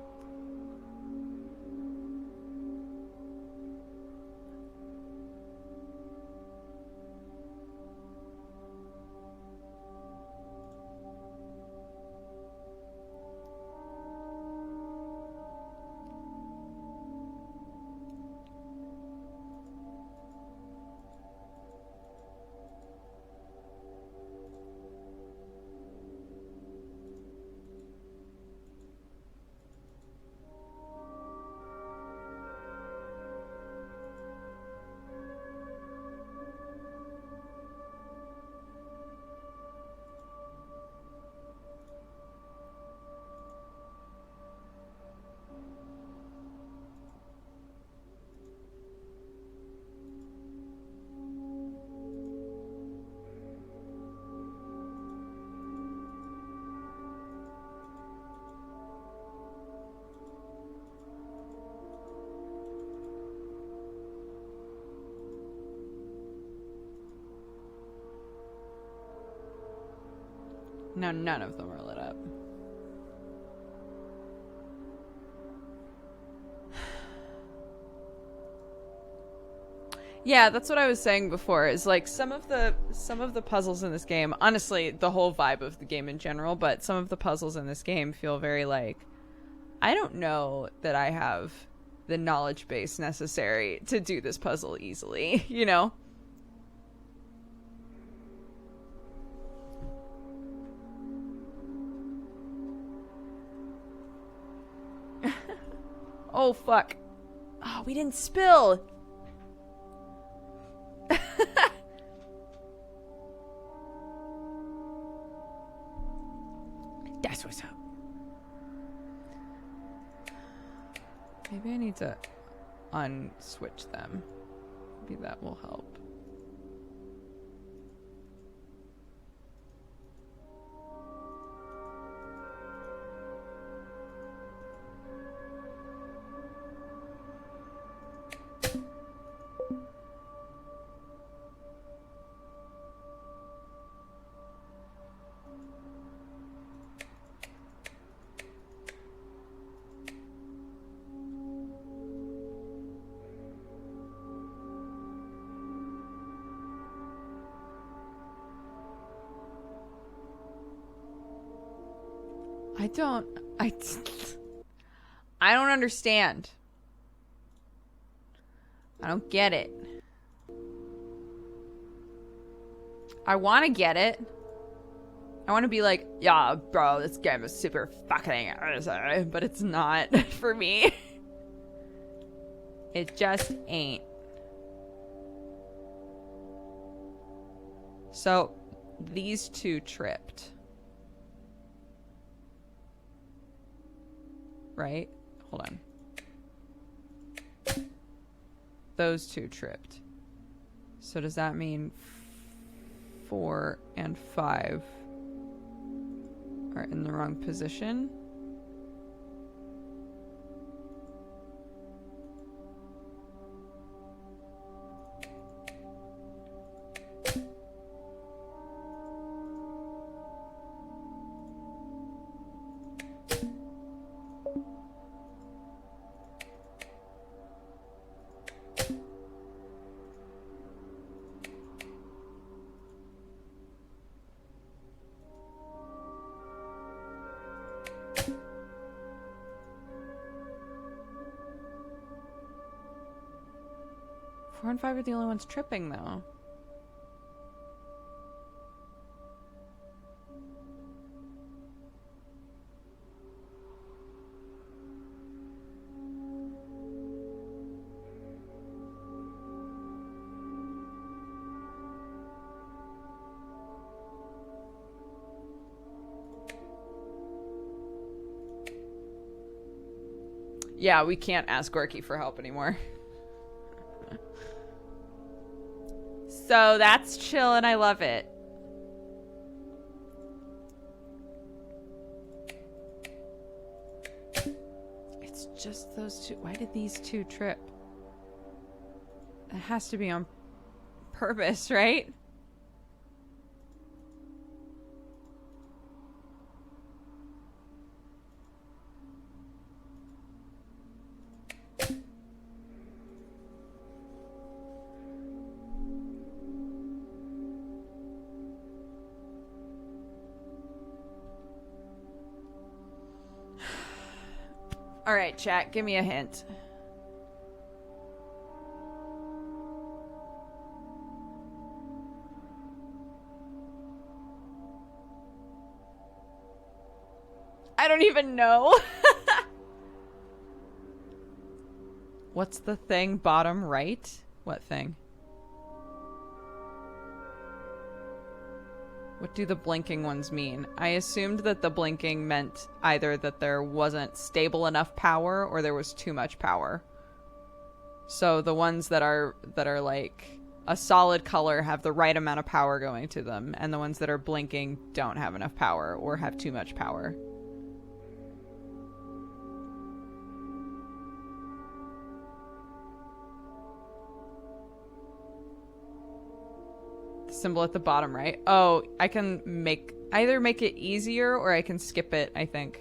[SPEAKER 1] Now none of them are lit up. Yeah, that's what I was saying before, is like some of the puzzles in this game, honestly, the whole vibe of the game in general, but some of the puzzles in this game feel very like, I don't know that I have the knowledge base necessary to do this puzzle easily, you know? Oh, fuck. Oh, we didn't spill. That's what's up. Maybe I need to unswitch them. Maybe that will help. I don't understand. I don't get it. I want to get it. I want to be like, yeah, bro, this game is super fucking, but it's not for me. It just ain't. So, these two tripped. Right? Hold on. Those two tripped. So does that mean 4 and 5 are in the wrong position. Four and five are the only ones tripping, though. Yeah, we can't ask Gorky for help anymore. So that's chill and I love it. It's just those two. Why did these two trip? It has to be on purpose, right? All right, chat, give me a hint. I don't even know. What's the thing bottom right? What thing? What do the blinking ones mean? I assumed that the blinking meant either that there wasn't stable enough power or there was too much power. So the ones that are like a solid color have the right amount of power going to them, and the ones that are blinking don't have enough power or have too much power. Symbol at the bottom right. Oh, I can either make it easier or I can skip it, I think.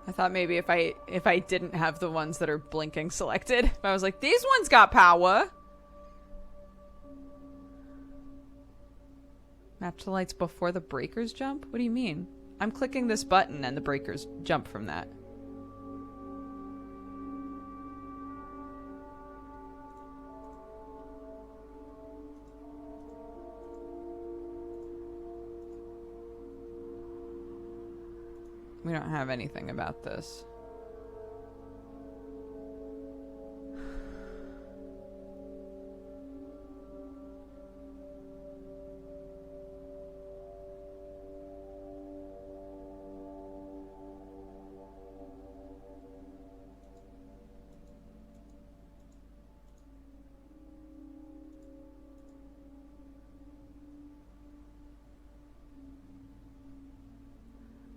[SPEAKER 1] I thought maybe if I didn't have the ones that are blinking selected, if I was like, these ones got power. Match the lights before the breakers jump? What do you mean? I'm clicking this button and the breakers jump from that. We don't have anything about this.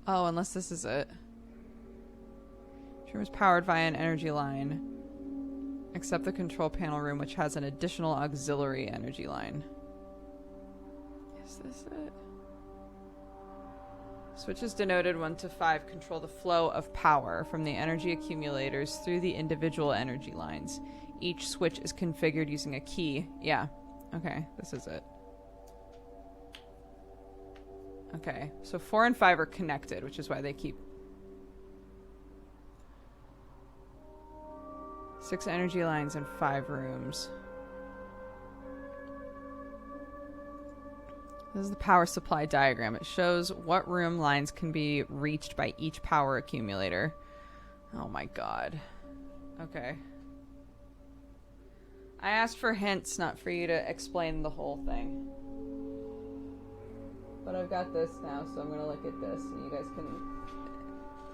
[SPEAKER 1] Oh, unless this is it. Sure was powered via an energy line. Except the control panel room, which has an additional auxiliary energy line. Is this it? Switches denoted 1 to 5 control the flow of power from the energy accumulators through the individual energy lines. Each switch is configured using a key. Yeah. Okay, this is it. Okay, so 4 and 5 are connected, which is why they keep... 6 energy lines and 5 rooms. This is the power supply diagram. It shows what room lines can be reached by each power accumulator. Oh my god. Okay. I asked for hints, not for you to explain the whole thing. But I've got this now, so I'm gonna look at this, and you guys can...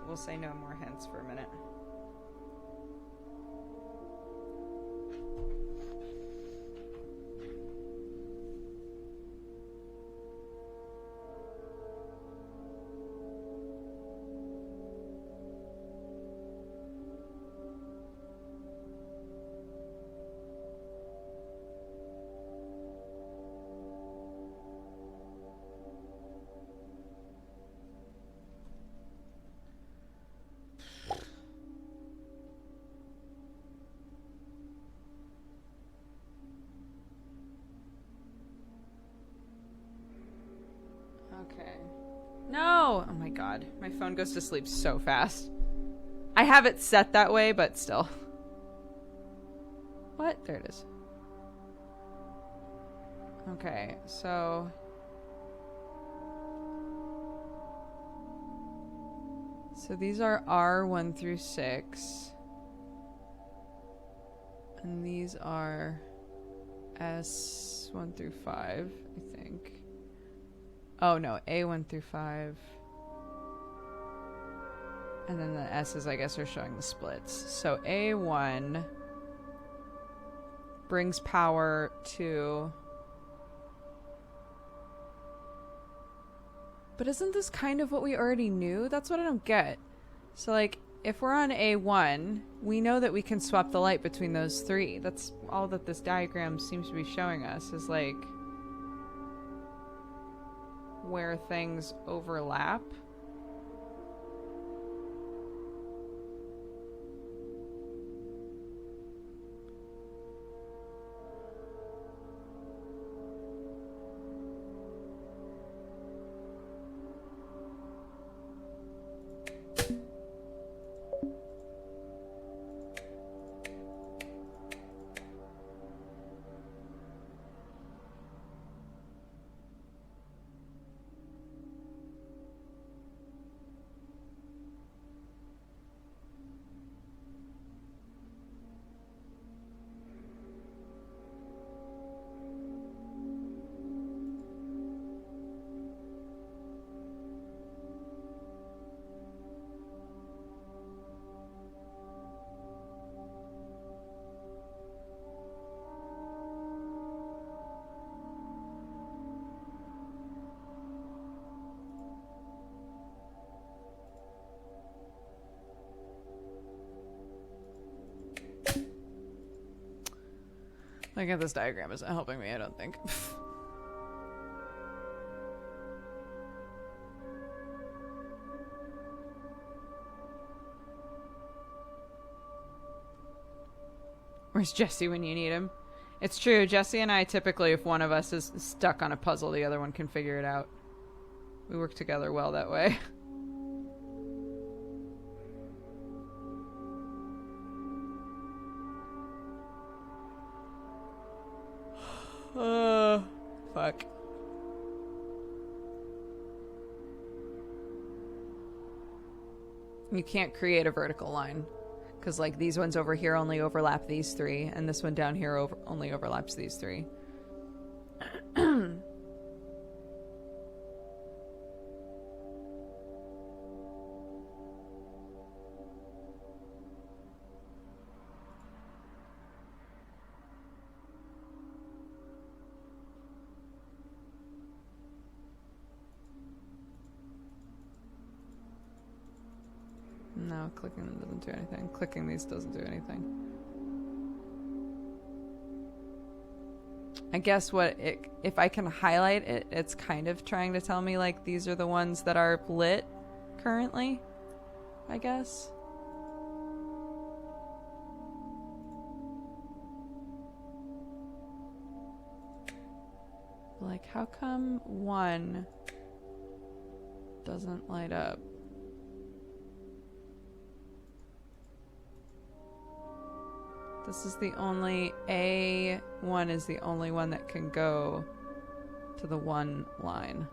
[SPEAKER 1] We'll say no more hints for a minute. Okay. No! Oh my god. My phone goes to sleep so fast. I have it set that way, but still. What? There it is. Okay, so... So these are R1 through 6. And these are S1 through 5, I think. Oh no, A1 through 5. And then the S's, I guess, are showing the splits. So A1 brings power to... But isn't this kind of what we already knew? That's what I don't get. So, like, if we're on A1, we know that we can swap the light between those 3. That's all that this diagram seems to be showing us, is, like, where things overlap. Looking at this diagram isn't helping me, I don't think. Where's Jesse when you need him? It's true, Jesse and I typically, if one of us is stuck on a puzzle, the other one can figure it out. We work together well that way. Fuck. You can't create a vertical line. Because, like, these ones over here only overlap these 3, and this one down here only overlaps these 3. No, clicking them doesn't do anything. Clicking these doesn't do anything. I guess if I can highlight it, it's kind of trying to tell me like these are the ones that are lit currently, I guess. Like, how come one doesn't light up? This is the only, A1 is the only one that can go to the one line.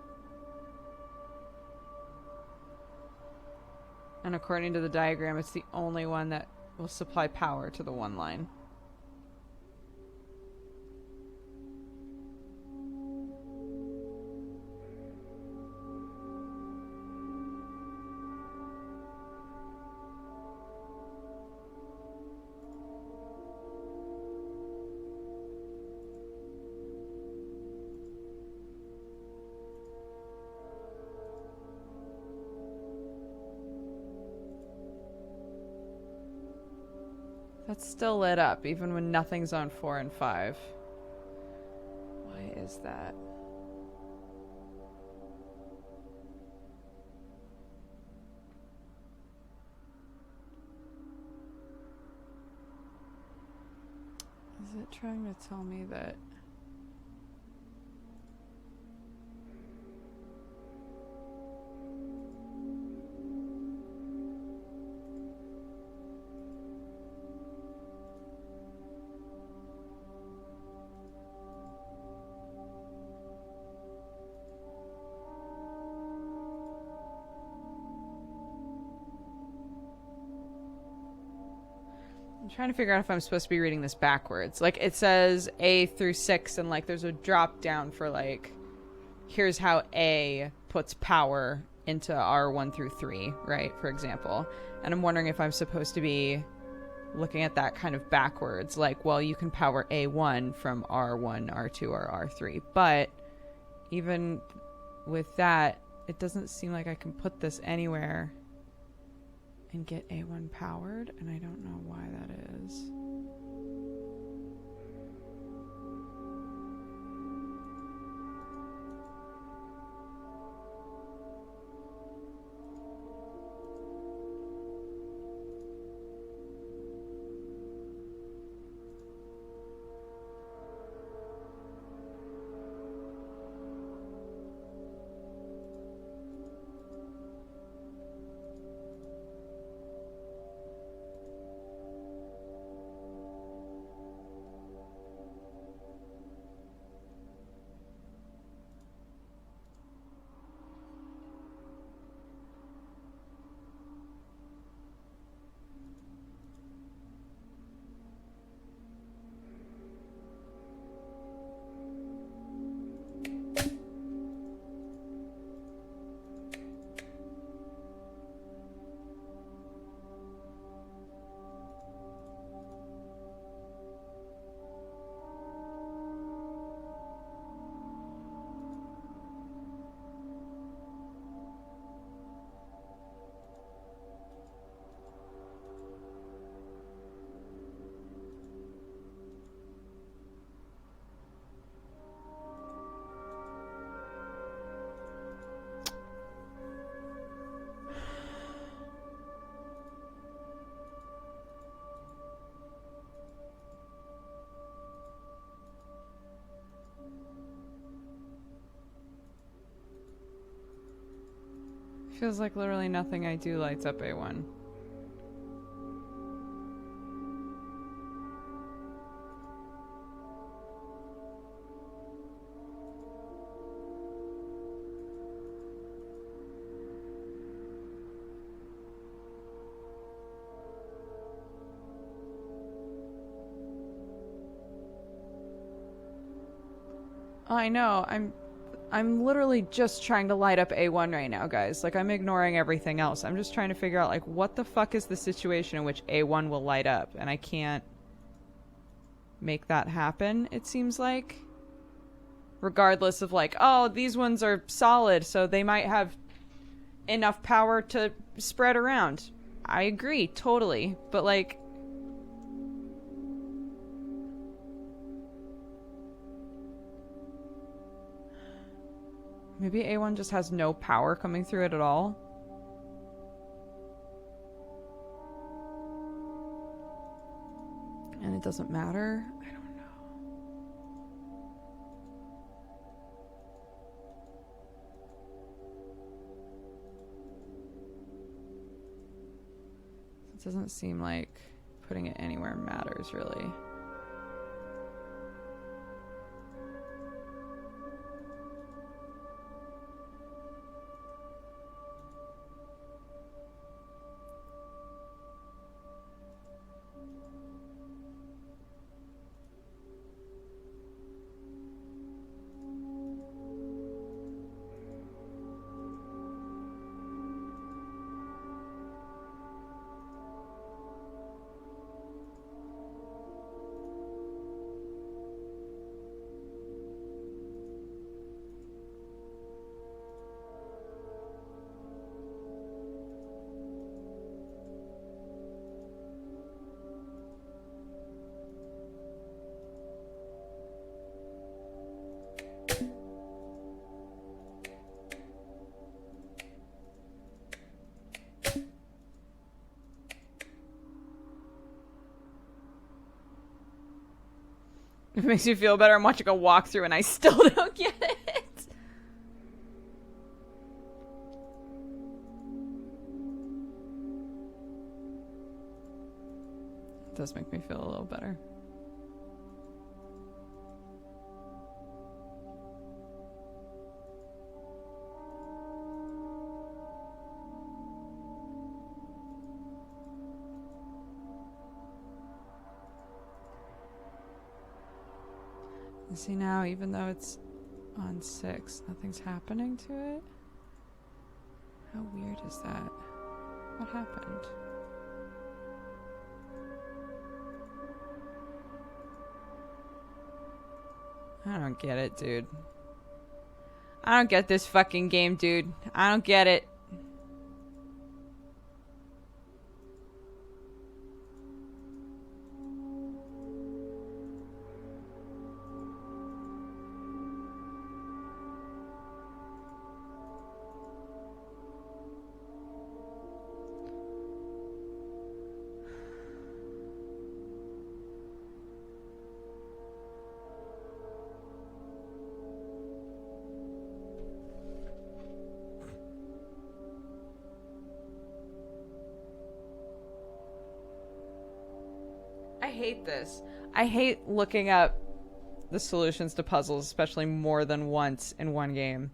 [SPEAKER 1] And according to the diagram, it's the only one that will supply power to the one line. That's still lit up, even when nothing's on 4 and 5. Why is that? Is it trying to tell me that... I'm trying to figure out if I'm supposed to be reading this backwards. Like, it says A through 6, and, like, there's a drop down for, like, here's how A puts power into R1 through 3, right, for example. And I'm wondering if I'm supposed to be looking at that kind of backwards. Like, well, you can power A1 from R1, R2, or R3. But even with that, it doesn't seem like I can put this anywhere and get A1 powered, and I don't know why that is. Feels like literally nothing I do lights up A1. Oh, I know. I'm literally just trying to light up A1 right now, guys. Like, I'm ignoring everything else. I'm just trying to figure out, like, what the fuck is the situation in which A1 will light up? And I can't make that happen, it seems like. Regardless of, like, oh, these ones are solid, so they might have enough power to spread around. I agree, totally. But, like... Maybe A1 just has no power coming through it at all. And it doesn't matter. I don't know. It doesn't seem like putting it anywhere matters, really. It makes me feel better. I'm watching a walkthrough and I still don't get it. It does make me feel a little better. See now, even though it's on 6, nothing's happening to it? How weird is that? What happened? I don't get it, dude. I don't get this fucking game, dude. I don't get it. I hate this. I hate looking up the solutions to puzzles, especially more than once in one game.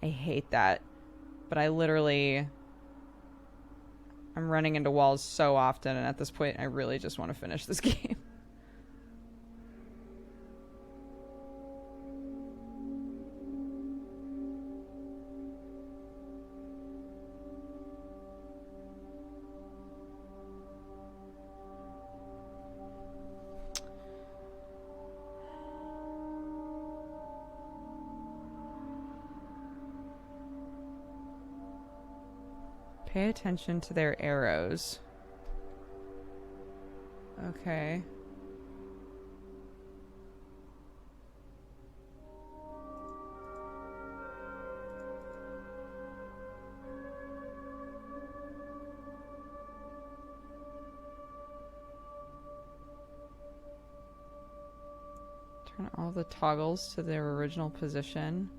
[SPEAKER 1] I hate that. But I literally... I'm running into walls so often, and at this point, I really just want to finish this game. Pay attention to their arrows. Okay. Turn all the toggles to their original position.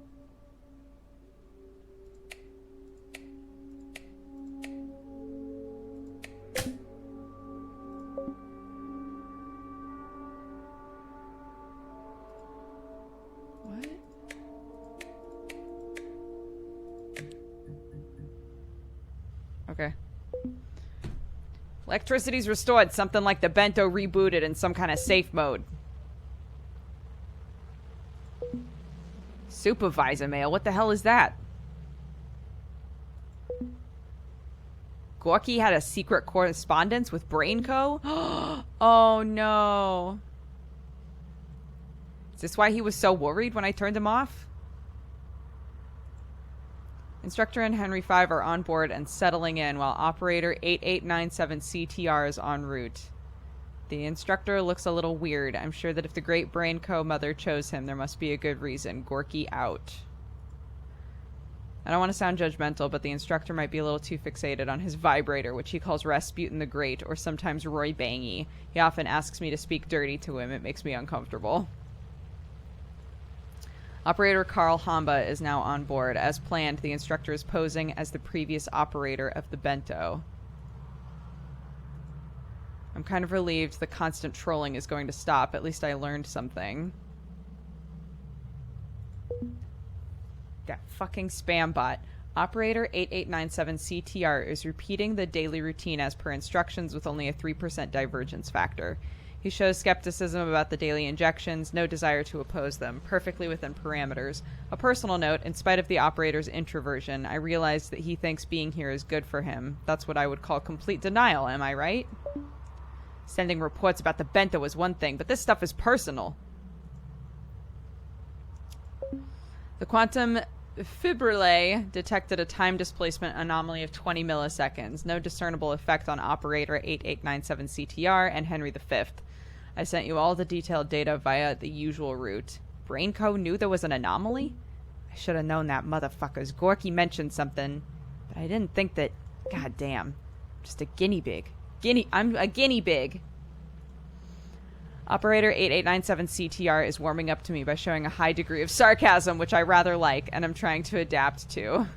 [SPEAKER 1] Okay. Electricity's restored. Something like the bento rebooted in some kind of safe mode. Supervisor mail? What the hell is that? Gorky had a secret correspondence with Brainco? Oh no. Is this why he was so worried when I turned him off? Instructor and Henry 5 are on board and settling in while operator 8897 CTR is en route. The instructor looks a little weird. I'm sure that if the great Brain Co. mother chose him, there must be a good reason. Gorky out. I don't want to sound judgmental, but the instructor might be a little too fixated on his vibrator, which he calls Rasputin the Great, or sometimes Roy Bangy. He often asks me to speak dirty to him. It makes me uncomfortable. Operator Carl Hamba is now on board. As planned, the instructor is posing as the previous operator of the bento. I'm kind of relieved the constant trolling is going to stop. At least I learned something. That fucking spam bot. Operator 8897CTR is repeating the daily routine as per instructions with only a 3% divergence factor. He shows skepticism about the daily injections, no desire to oppose them, perfectly within parameters. A personal note, in spite of the operator's introversion, I realized that he thinks being here is good for him. That's what I would call complete denial, am I right? Sending reports about the bento is one thing, but this stuff is personal. The quantum fibrillae detected a time displacement anomaly of 20 milliseconds. No discernible effect on operator 8897CTR and Henry V. I sent you all the detailed data via the usual route. Brainco knew there was an anomaly? I should have known that, motherfuckers. Gorky mentioned something, but I didn't think that... God damn. Just a guinea pig. I'm a guinea pig. Operator 8897CTR is warming up to me by showing a high degree of sarcasm, which I rather like, and I'm trying to adapt to.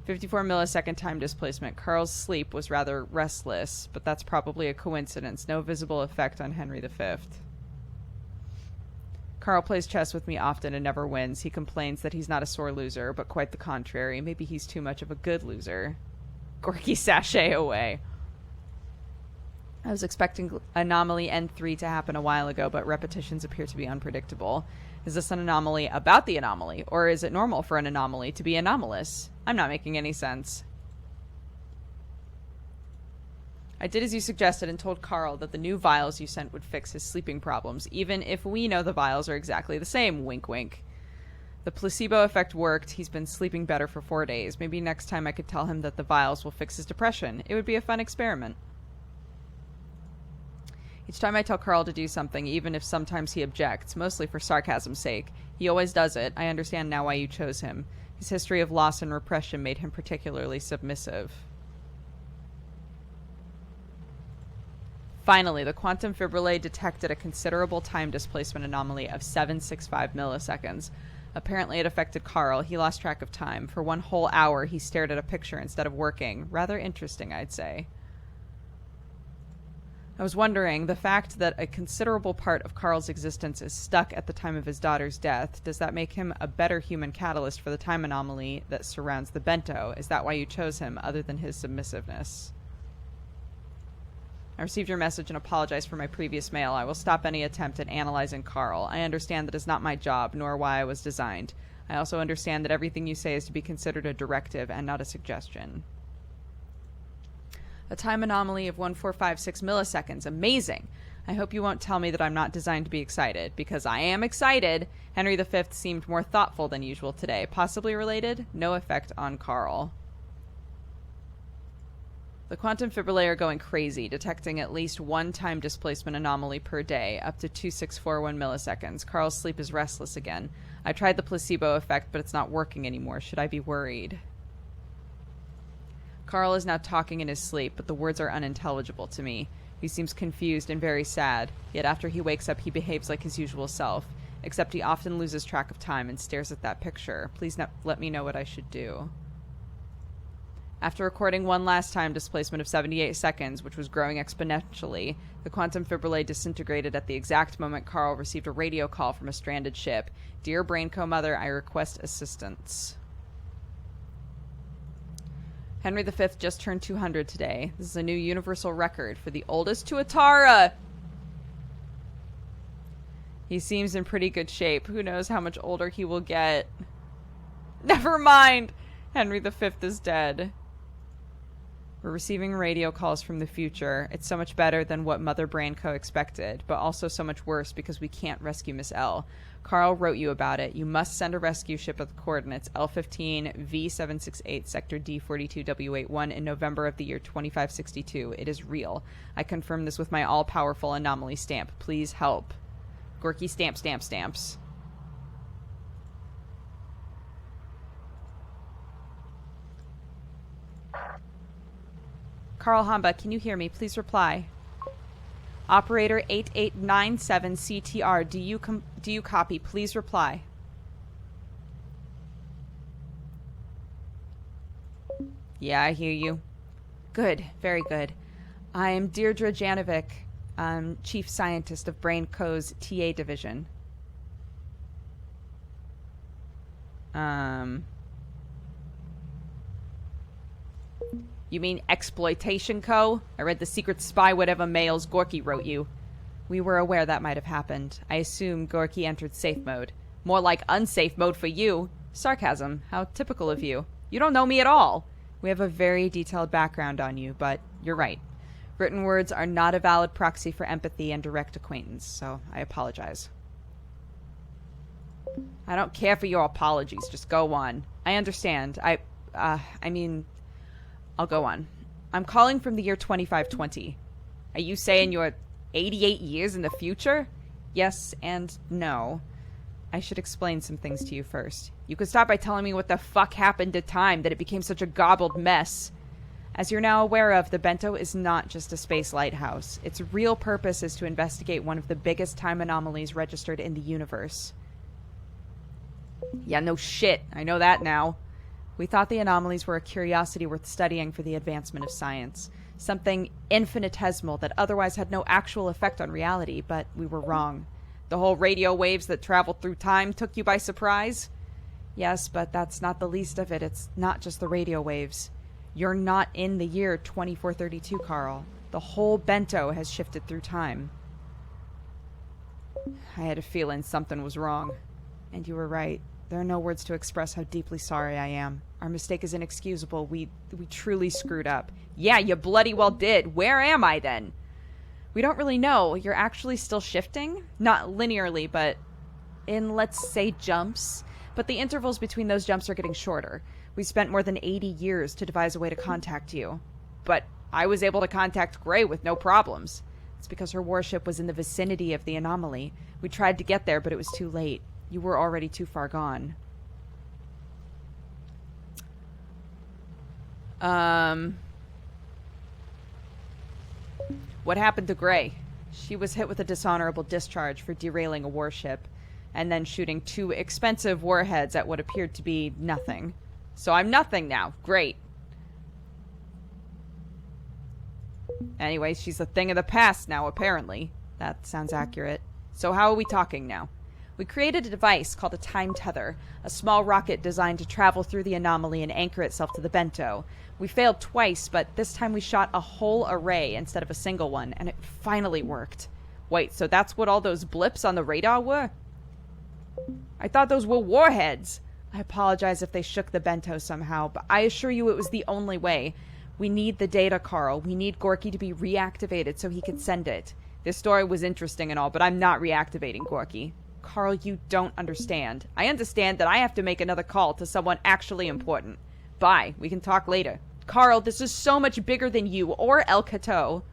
[SPEAKER 1] 54 millisecond time displacement. Carl's sleep was rather restless, but that's probably a coincidence. No visible effect on Henry V. Carl plays chess with me often and never wins. He complains that he's not a sore loser, but quite the contrary. Maybe he's too much of a good loser. Gorky sachet away. I was expecting anomaly N3 to happen a while ago, but repetitions appear to be unpredictable. Is this an anomaly about the anomaly, or is it normal for an anomaly to be anomalous? I'm not making any sense. I did as you suggested and told Carl that the new vials you sent would fix his sleeping problems, even if we know the vials are exactly the same, wink wink. The placebo effect worked. He's been sleeping better for 4 days. Maybe next time I could tell him that the vials will fix his depression. It would be a fun experiment. Each time I tell Carl to do something, even if sometimes he objects, mostly for sarcasm's sake, he always does it. I understand now why you chose him. His history of loss and repression made him particularly submissive. Finally, the quantum fibrillae detected a considerable time displacement anomaly of 765 milliseconds. Apparently it affected Carl. He lost track of time. For 1 whole hour, he stared at a picture instead of working. Rather interesting, I'd say. I was wondering, the fact that a considerable part of Carl's existence is stuck at the time of his daughter's death, does that make him a better human catalyst for the time anomaly that surrounds the bento? Is that why you chose him, other than his submissiveness? I received your message and apologize for my previous mail. I will stop any attempt at analyzing Carl. I understand that is not my job, nor why I was designed. I also understand that everything you say is to be considered a directive and not a suggestion. A time anomaly of 1456 milliseconds. Amazing! I hope you won't tell me that I'm not designed to be excited, because I am excited. Henry V seemed more thoughtful than usual today. Possibly related? No effect on Carl. The quantum fibrillae are going crazy, detecting at least 1 time displacement anomaly per day, up to 2641 milliseconds. Carl's sleep is restless again. I tried the placebo effect, but it's not working anymore. Should I be worried? Carl is now talking in his sleep, but the words are unintelligible to me. He seems confused and very sad, yet after he wakes up he behaves like his usual self, except he often loses track of time and stares at that picture. Please let me know what I should do. After recording 1 last time displacement of 78 seconds, which was growing exponentially, the quantum fibrillae disintegrated at the exact moment Carl received a radio call from a stranded ship. Dear Brainco Mother, I request assistance. Henry V just turned 200 today. This is a new universal record for the oldest Tuatara. He seems in pretty good shape. Who knows how much older he will get. Never mind. Henry V is dead. We're receiving radio calls from the future. It's so much better than what Mother Brainco expected, but also so much worse because we can't rescue Miss L. Carl wrote you about it. You must send a rescue ship with the coordinates L15 V768 Sector D42W81 in November of the year 2562. It is real. I confirm this with my all-powerful anomaly stamp. Please help. Gorky stamps. Carl Hamba, can you hear me? Please reply. Operator 8897 CTR, do you copy? Please reply. Yeah, I hear you. Good, very good. I am Deirdre Janovic, Chief Scientist of Brain Co.'s TA Division. You mean Exploitation Co.? I read The Secret Spy Whatever Mails Gorky wrote you. We were aware that might have happened. I assume Gorky entered safe mode. More like unsafe mode for you. Sarcasm. How typical of you. You don't know me at all. We have a very detailed background on you, but you're right. Written words are not a valid proxy for empathy and direct acquaintance, so I apologize. I don't care for your apologies. Just go on. I understand. I mean, I'll go on. I'm calling from the year 2520. Are you saying you're 88 years in the future? Yes and no. I should explain some things to you first. You could start by telling me what the fuck happened at time that it became such a gobbled mess. As you're now aware of, the Bento is not just a space lighthouse. Its real purpose is to investigate one of the biggest time anomalies registered in the universe. Yeah, no shit. I know that now. We thought the anomalies were a curiosity worth studying for the advancement of science. Something infinitesimal that otherwise had no actual effect on reality, but we were wrong. The whole radio waves that traveled through time took you by surprise? Yes, but that's not the least of it. It's not just the radio waves. You're not in the year 2432, Carl. The whole Bento has shifted through time. I had a feeling something was wrong. And you were right. There are no words to express how deeply sorry I am. Our mistake is inexcusable. We truly screwed up. Yeah, you bloody well did. Where am I then? We don't really know. You're actually still shifting? Not linearly, but in, let's say, jumps. But the intervals between those jumps are getting shorter. We spent more than 80 years to devise a way to contact you. But I was able to contact Gray with no problems. It's because her warship was in the vicinity of the anomaly. We tried to get there, but it was too late. You were already too far gone. What happened to Gray? She was hit with a dishonorable discharge for derailing a warship and then shooting 2 expensive warheads at what appeared to be nothing. So I'm nothing now. Great. Anyway, she's a thing of the past now, apparently. That sounds accurate. So how are we talking now? We created a device called a time tether, a small rocket designed to travel through the anomaly and anchor itself to the Bento. We failed twice, but this time we shot a whole array instead of a single one, and it finally worked. Wait, so that's what all those blips on the radar were? I thought those were warheads. I apologize if they shook the Bento somehow, but I assure you it was the only way. We need the data, Carl. We need Gorky to be reactivated so he can send it. This story was interesting and all, but I'm not reactivating Gorky. Carl, you don't understand. I understand that I have to make another call to someone actually important. Bye. We can talk later. Carl, this is so much bigger than you or El Cato.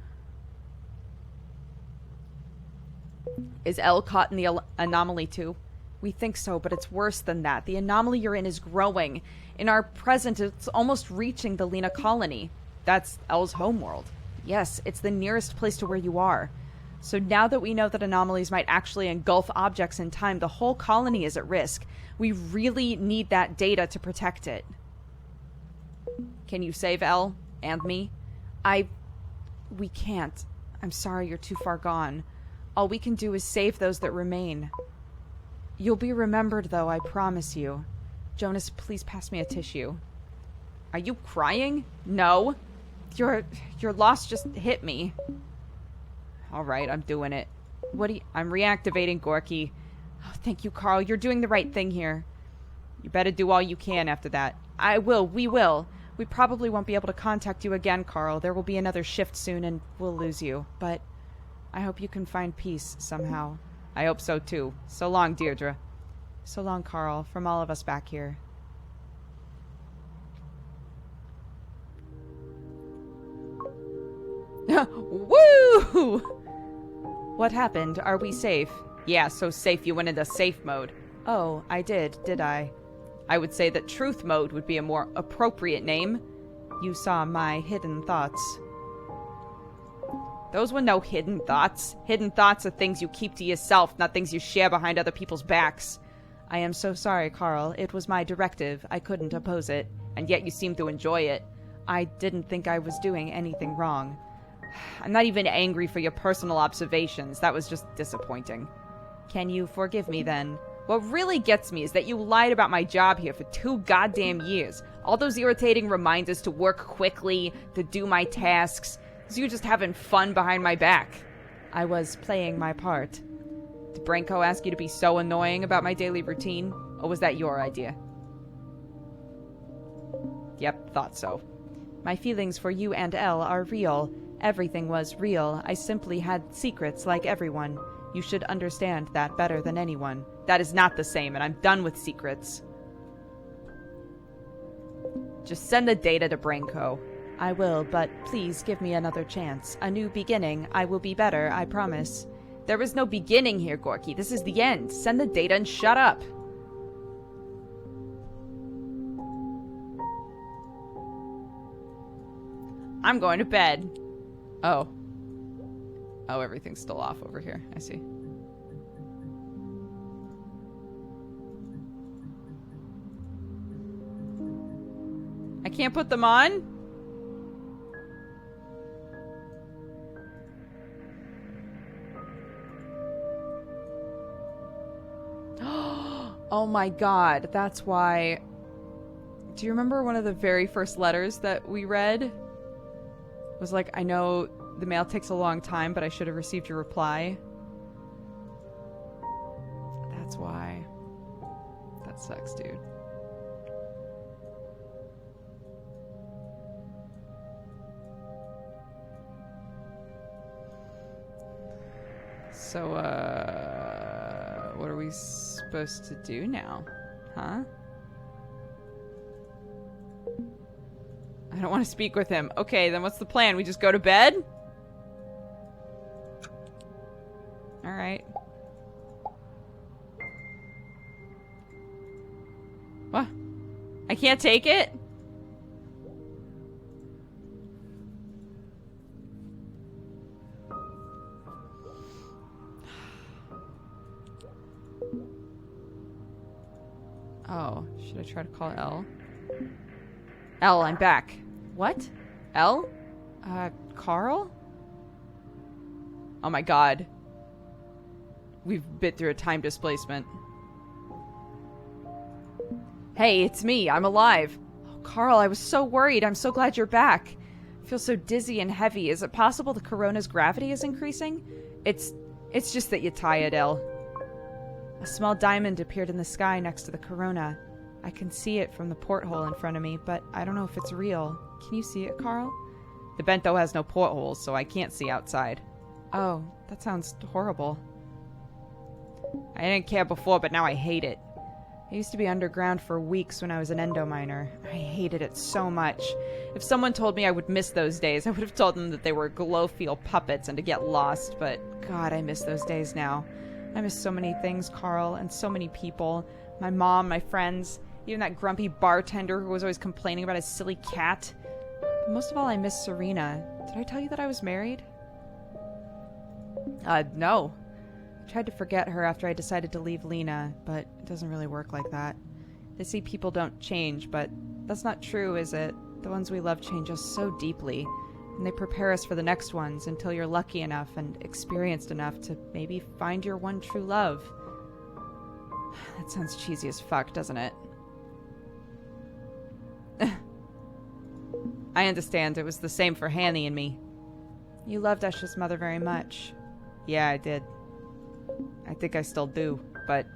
[SPEAKER 1] Is El caught in the anomaly too? We think so, but it's worse than that. The anomaly you're in is growing. In our present, it's almost reaching the Lena colony. That's El's homeworld. Yes, it's the nearest place to where you are. So now that we know that anomalies might actually engulf objects in time, the whole colony is at risk. We really need that data to protect it. Can you save El and me? We can't. I'm sorry, you're too far gone. All we can do is save those that remain. You'll be remembered, though, I promise you. Jonas, please pass me a tissue. Are you crying? No. Your loss just hit me. Alright, I'm doing it. I'm reactivating Gorky. Oh, thank you, Carl. You're doing the right thing here. You better do all you can after that. I will. We will. We probably won't be able to contact you again, Carl. There will be another shift soon and we'll lose you. But I hope you can find peace somehow. I hope so, too. So long, Deirdre. So long, Carl, from all of us back here. Woo! What happened? Are we safe? Yeah, so safe you went into safe mode. Oh, I did I? I would say that truth mode would be a more appropriate name. You saw my hidden thoughts. Those were no hidden thoughts. Hidden thoughts are things you keep to yourself, not things you share behind other people's backs. I am so sorry, Carl. It was my directive. I couldn't oppose it. And yet you seem to enjoy it. I didn't think I was doing anything wrong. I'm not even angry for your personal observations. That was just disappointing. Can you forgive me then? What really gets me is that you lied about my job here for 2 goddamn years. All those irritating reminders to work quickly, to do my tasks. So you're just having fun behind my back. I was playing my part. Did Branko ask you to be so annoying about my daily routine? Or was that your idea? Yep, thought so. My feelings for you and Elle are real. Everything was real. I simply had secrets like everyone. You should understand that better than anyone. That is not the same, and I'm done with secrets. Just send the data to Branko. I will, but please give me another chance. A new beginning. I will be better, I promise. There is no beginning here, Gorky. This is the end. Send the data and shut up. I'm going to bed. Oh. Oh, everything's still off over here. I see. I can't put them on? Oh my god, that's why... Do you remember one of the very first letters that we read? It was like, I know the mail takes a long time, but I should have received your reply. That's why. That sucks, dude. So, what are we supposed to do now? Huh? I don't want to speak with him. Okay, then what's the plan? We just go to bed? Alright. What? I can't take it? Oh, should I try to call Elle? Elle, I'm back. What? Elle? Carl? Oh my god. We've bit through a time displacement. Hey, it's me. I'm alive. Oh, Carl, I was so worried. I'm so glad you're back. I feel so dizzy and heavy. Is it possible the corona's gravity is increasing? It's just that you're tired, Elle. A small diamond appeared in the sky next to the corona. I can see it from the porthole in front of me, but I don't know if it's real. Can you see it, Carl? The bento has no portholes, so I can't see outside. Oh, that sounds horrible. I didn't care before, but now I hate it. I used to be underground for weeks when I was an endominer. I hated it so much. If someone told me I would miss those days, I would have told them that they were glowfield puppets and to get lost, but God, I miss those days now. I miss so many things, Carl, and so many people. My mom, my friends, even that grumpy bartender who was always complaining about his silly cat. But most of all, I miss Serena. Did I tell you that I was married? No. I tried to forget her after I decided to leave Lena, but it doesn't really work like that. They say people don't change, but that's not true, is it? The ones we love change us so deeply, and they prepare us for the next ones until you're lucky enough and experienced enough to maybe find your one true love. That sounds cheesy as fuck, doesn't it? I understand. It was the same for Hanny and me. You loved Esh's mother very much. Yeah, I did. I think I still do, but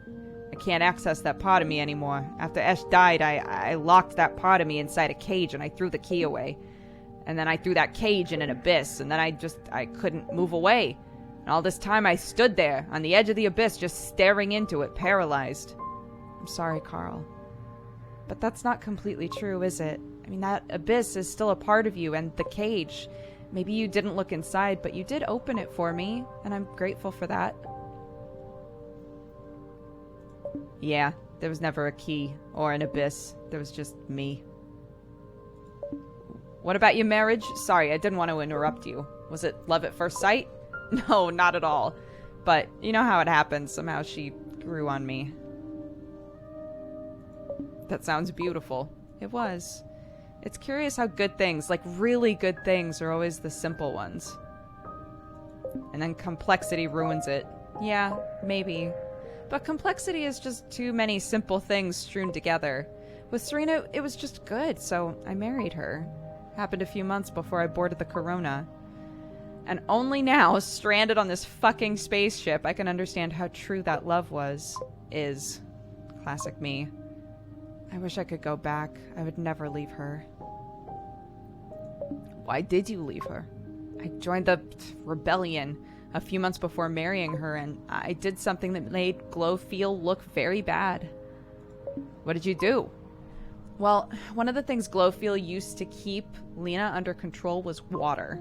[SPEAKER 1] I can't access that part of me anymore. After Esh died, I locked that part of me inside a cage and I threw the key away. And then I threw that cage in an abyss, and then I couldn't move away. And all this time I stood there, on the edge of the abyss, just staring into it, paralyzed. I'm sorry, Carl. But that's not completely true, is it? I mean, that abyss is still a part of you, and the cage. Maybe you didn't look inside, but you did open it for me, and I'm grateful for that. Yeah, there was never a key, or an abyss. There was just me. What about your marriage? Sorry, I didn't want to interrupt you. Was it love at first sight? No, not at all. But you know how it happens. Somehow she grew on me. That sounds beautiful. It was. It's curious how good things, like really good things, are always the simple ones. And then complexity ruins it. Yeah, maybe. But complexity is just too many simple things strewn together. With Serena, it was just good, so I married her. Happened a few months before I boarded the Corona. And only now, stranded on this fucking spaceship, I can understand how true that love is. Classic me. I wish I could go back. I would never leave her. Why did you leave her? I joined the rebellion a few months before marrying her, and I did something that made Glowfield look very bad. What did you do? Well, one of the things Glowfield used to keep Lena under control was water.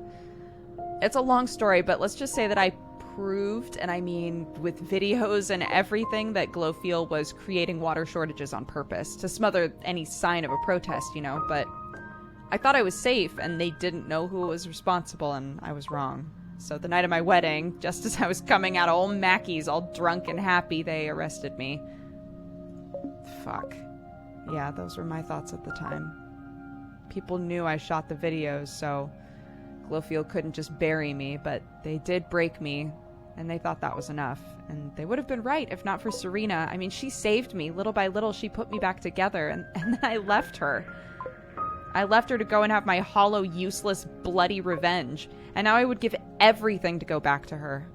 [SPEAKER 1] It's a long story, but let's just say that I proved, and I mean with videos and everything, that Glowfield was creating water shortages on purpose to smother any sign of a protest, you know, but I thought I was safe, and they didn't know who was responsible, and I was wrong. So the night of my wedding, just as I was coming out of old Mackey's all drunk and happy, they arrested me. Fuck. Yeah, those were my thoughts at the time. People knew I shot the videos, so Glowfield couldn't just bury me, but they did break me, and they thought that was enough. And they would have been right if not for Serena. I mean, she saved me. Little by little, she put me back together, and then I left her. I left her to go and have my hollow, useless, bloody revenge. And now I would give everything to go back to her.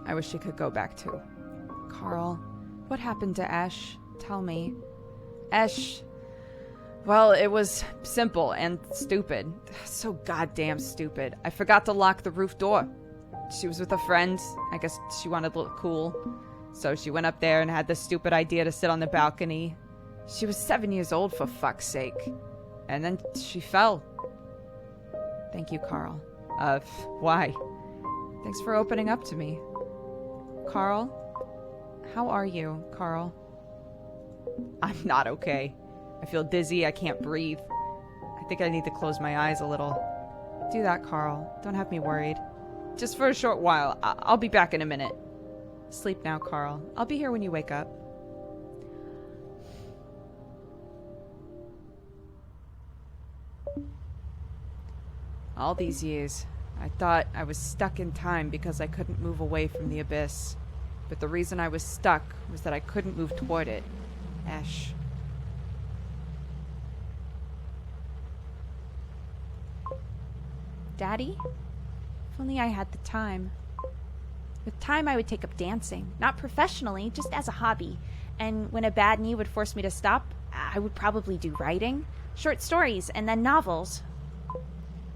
[SPEAKER 1] I wish she could go back too. Carl, what happened to Esh? Tell me. Esh... Well, it was simple and stupid. So goddamn stupid. I forgot to lock the roof door. She was with a friend. I guess she wanted to look cool. So she went up there and had the stupid idea to sit on the balcony. She was 7 years old, for fuck's sake. And then she fell. Thank you, Carl. Why? Thanks for opening up to me. Carl? How are you, Carl? I'm not okay. I feel dizzy, I can't breathe. I think I need to close my eyes a little. Do that, Carl. Don't have me worried. Just for a short while. I'll be back in a minute. Sleep now, Carl. I'll be here when you wake up. All these years, I thought I was stuck in time because I couldn't move away from the abyss. But the reason I was stuck was that I couldn't move toward it. Ash. Daddy? If only I had the time. With time, I would take up dancing. Not professionally, just as a hobby. And when a bad knee would force me to stop, I would probably do writing, short stories, and then novels.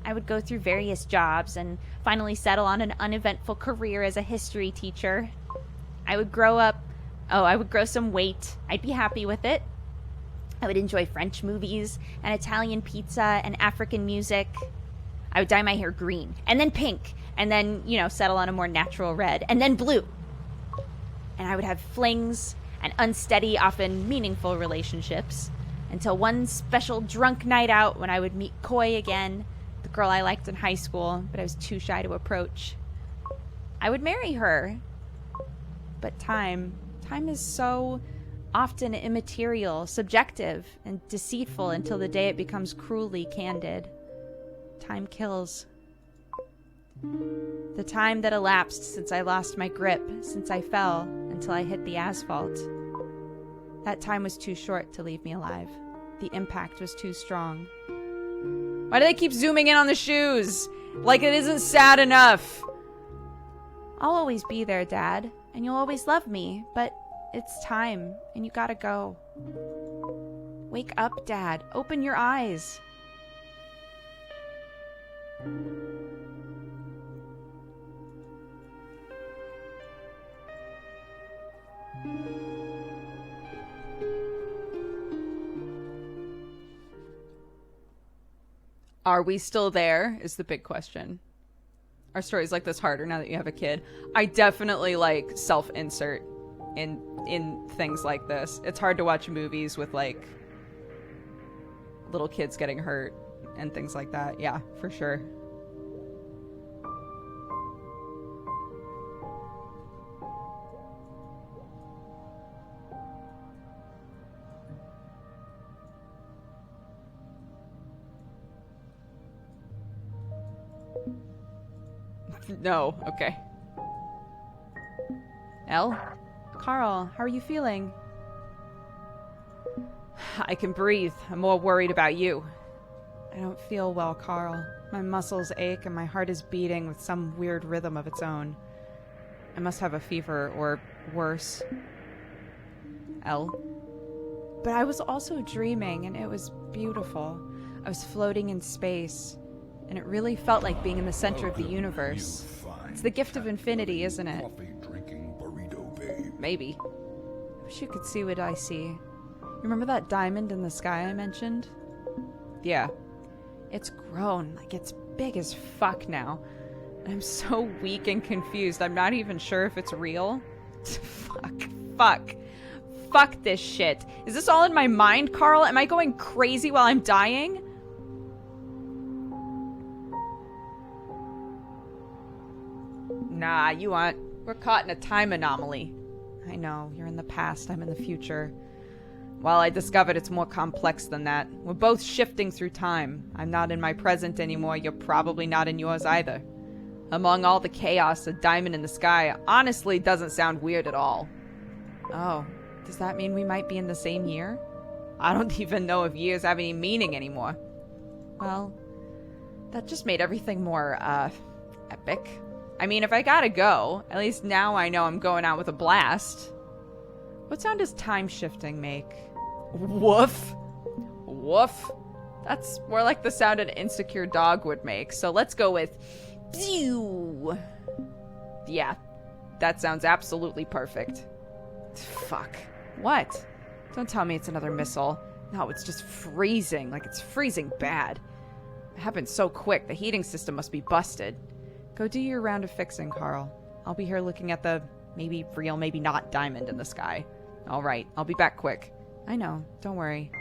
[SPEAKER 1] I would go through various jobs and finally settle on an uneventful career as a history teacher. I would grow some weight. I'd be happy with it. I would enjoy French movies and Italian pizza and African music. I would dye my hair green, and then pink, and then, settle on a more natural red, and then blue. And I would have flings and unsteady, often meaningful relationships, until one special drunk night out when I would meet Koi again, the girl I liked in high school, but I was too shy to approach. I would marry her. But time is so often immaterial, subjective, and deceitful until the day it becomes cruelly candid. Time kills. The time that elapsed since I lost my grip, since I fell, until I hit the asphalt. That time was too short to leave me alive. The impact was too strong. Why do they keep zooming in on the shoes? Like it isn't sad enough. I'll always be there, Dad, and you'll always love me, but it's time, and you gotta go. Wake up, Dad. Open your eyes. Are we still there is the big question. Are stories like this harder now that you have a kid? I definitely self-insert in things like this. It's hard to watch movies with little kids getting hurt and things like that. Yeah, for sure. No, okay. Elle? Carl, how are you feeling? I can breathe. I'm more worried about you. I don't feel well, Carl. My muscles ache and my heart is beating with some weird rhythm of its own. I must have a fever, or worse. Elle? But I was also dreaming, and it was beautiful. I was floating in space, and it really felt like being in the center of the universe. It's the gift of infinity, isn't it?
[SPEAKER 2] Coffee-drinking burrito babe.
[SPEAKER 1] Maybe. I wish you could see what I see. Remember that diamond in the sky I mentioned? Yeah. It's grown. Like, it's big as fuck now. And I'm so weak and confused. I'm not even sure if it's real. Fuck this shit. Is this all in my mind, Carl? Am I going crazy while I'm dying? Nah, you aren't. We're caught in a time anomaly. I know. You're in the past. I'm in the future. Well, I discovered it's more complex than that. We're both shifting through time. I'm not in my present anymore. You're probably not in yours either. Among all the chaos, a diamond in the sky honestly doesn't sound weird at all. Oh, does that mean we might be in the same year? I don't even know if years have any meaning anymore. Well, that just made everything more, epic. I mean, if I gotta go, at least now I know I'm going out with a blast. What sound does time shifting make? Woof. Woof. That's more like the sound an insecure dog would make, so let's go with pew. Yeah, that sounds absolutely perfect. Fuck. What? Don't tell me it's another missile. No, it's just freezing, like it's freezing bad. It happened so quick, the heating system must be busted. Go do your round of fixing, Carl. I'll be here looking at the maybe real, maybe not diamond in the sky. All right, I'll be back quick. I know, don't worry.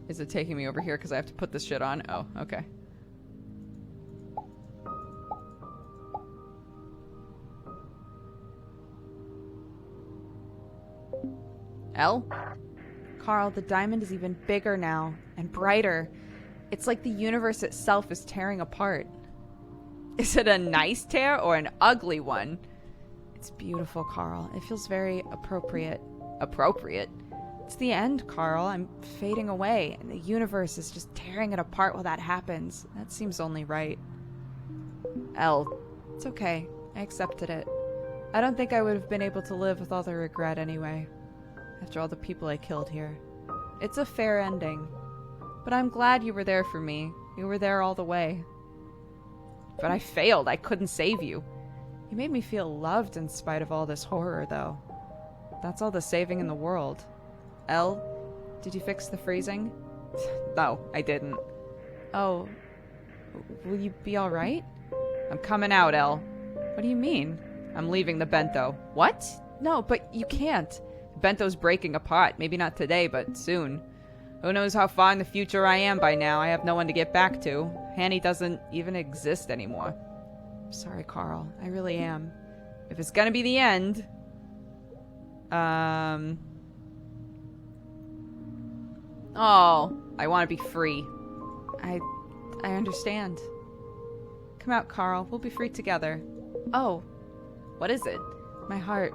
[SPEAKER 1] Is it taking me over here because I have to put this shit on? Oh, okay. Elle? Carl, the diamond is even bigger now, and brighter. It's like the universe itself is tearing apart. Is it a nice tear or an ugly one? It's beautiful, Carl. It feels very appropriate. Appropriate? It's the end, Carl. I'm fading away, and the universe is just tearing it apart while that happens. That seems only right. Elle, it's okay. I accepted it. I don't think I would have been able to live with all the regret anyway. After all the people I killed here. It's a fair ending. But I'm glad you were there for me. You were there all the way. But I failed. I couldn't save you. You made me feel loved in spite of all this horror, though. That's all the saving in the world. Elle, did you fix the freezing? No, I didn't. Oh, will you be alright? I'm coming out, Elle. What do you mean? I'm leaving the bento. What? No, but you can't. Bento's breaking apart. Maybe not today, but soon. Who knows how far in the future I am by now. I have no one to get back to. Hanny doesn't even exist anymore. I'm sorry, Carl. I really am. If it's gonna be the end... Oh, I want to be free. I understand. Come out, Carl. We'll be free together. Oh, what is it? My heart.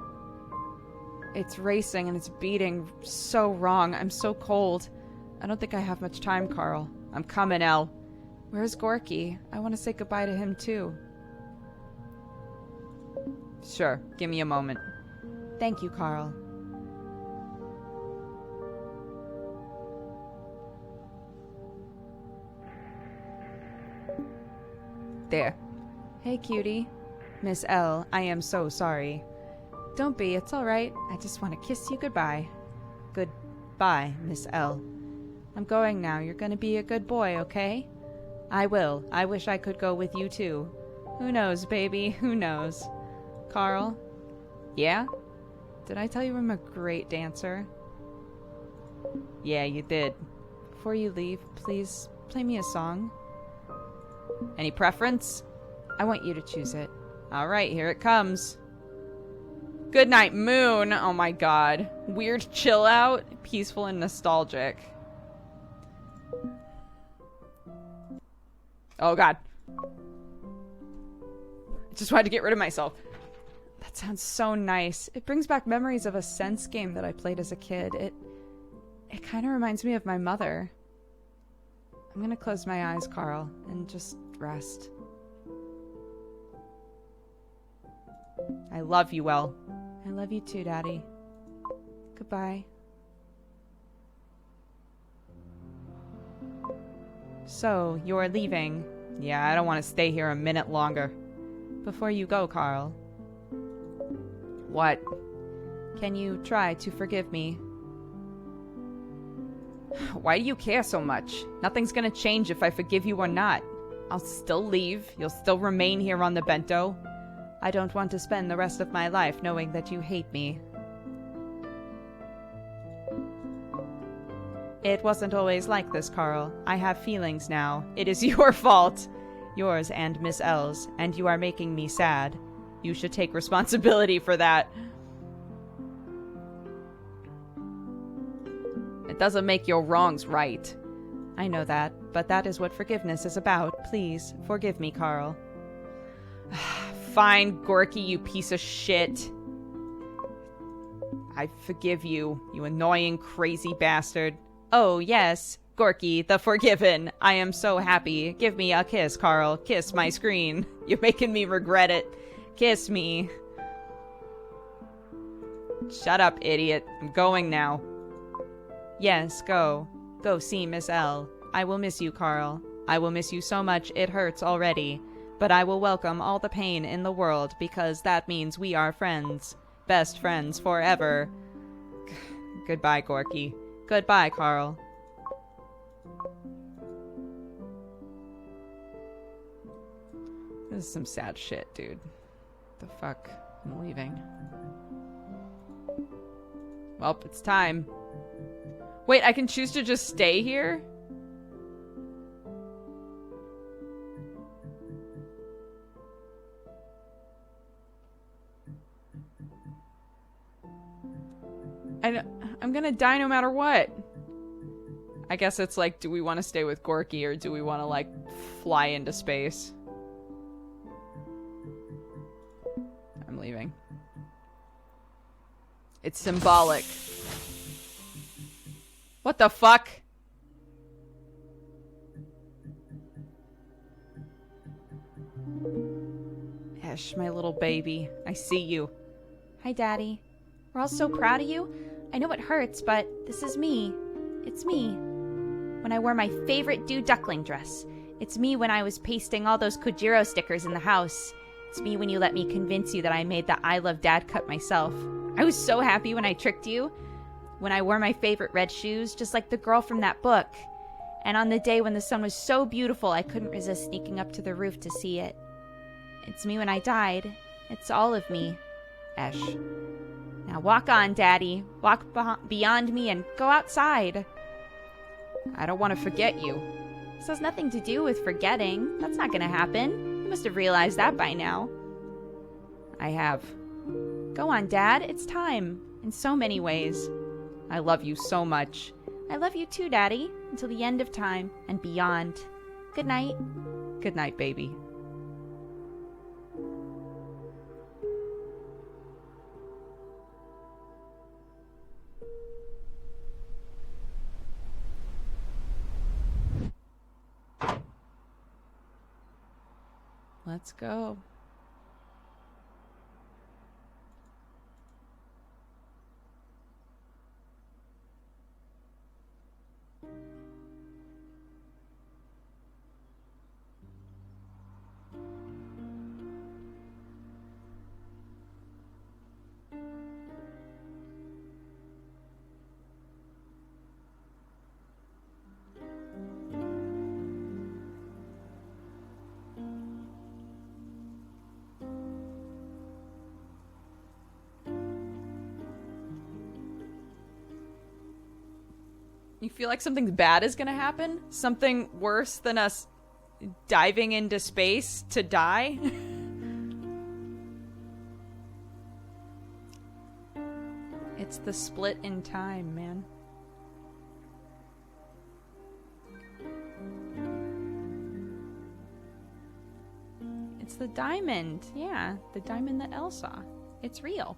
[SPEAKER 1] It's racing and it's beating so wrong. I'm so cold. I don't think I have much time, Carl. I'm coming, Elle. Where's Gorky? I want to say goodbye to him, too. Sure. Give me a moment. Thank you, Carl. There. Hey, cutie. Miss L, I am so sorry. Don't be, it's alright. I just want to kiss you goodbye. Goodbye, Miss L. I'm going now. You're gonna be a good boy, okay? I will. I wish I could go with you, too. Who knows, baby? Who knows? Carl? Yeah? Did I tell you I'm a great dancer? Yeah, you did. Before you leave, please play me a song. Any preference? I want you to choose it. Alright, here it comes. Goodnight Moon. Oh my god. Weird chill out, peaceful and nostalgic. Oh god. I just wanted to get rid of myself. That sounds so nice. It brings back memories of a Sense game that I played as a kid. It kind of reminds me of my mother. I'm gonna close my eyes, Carl, and just rest. I love you, El. I love you too, Daddy. Goodbye. So, you're leaving. Yeah, I don't want to stay here a minute longer. Before you go, Carl. What? Can you try to forgive me? Why do you care so much? Nothing's gonna change if I forgive you or not. I'll still leave. You'll still remain here on the bento. I don't want to spend the rest of my life knowing that you hate me. It wasn't always like this, Carl. I have feelings now. It is your fault. Yours and Miss L's, and you are making me sad. You should take responsibility for that. It doesn't make your wrongs right. I know that, but that is what forgiveness is about. Please, forgive me, Carl. Fine, Gorky, you piece of shit. I forgive you, you annoying, crazy bastard. Oh, yes, Gorky, the forgiven. I am so happy. Give me a kiss, Carl. Kiss my screen. You're making me regret it. Kiss me. Shut up, idiot. I'm going now. Yes, go. Go see Miss L. I will miss you, Carl. I will miss you so much it hurts already. But I will welcome all the pain in the world because that means we are friends. Best friends forever. Goodbye, Gorky. Goodbye, Carl. This is some sad shit, dude. The fuck? I'm leaving. Well, it's time. Wait, I can choose to just stay here? I'm gonna die no matter what. I guess it's like, do we want to stay with Gorky or do we want to, like, fly into space? I'm leaving. It's symbolic. What the fuck? Ash, my little baby. I see you.
[SPEAKER 3] Hi, Daddy. We're all so proud of you. I know it hurts, but this is me. It's me. When I wore my favorite Dew Duckling dress. It's me when I was pasting all those Kojiro stickers in the house. It's me when you let me convince you that I made the I Love Dad cut myself. I was so happy when I tricked you. When I wore my favorite red shoes, just like the girl from that book. And on the day when the sun was so beautiful, I couldn't resist sneaking up to the roof to see it. It's me when I died. It's all of me. Ash. Now walk on, Daddy. Walk beyond me and go outside.
[SPEAKER 1] I don't want to forget you.
[SPEAKER 3] This has nothing to do with forgetting. That's not gonna happen. You must have realized that by now.
[SPEAKER 1] I have.
[SPEAKER 3] Go on, Dad. It's time. In so many ways.
[SPEAKER 1] I love you so much.
[SPEAKER 3] I love you too, Daddy. Until the end of time and beyond. Good night.
[SPEAKER 1] Good night, baby. Let's go. You feel like something bad is gonna happen? Something worse than us diving into space to die? It's the split in time, man. It's the diamond. Yeah, the diamond that Elle saw. It's real.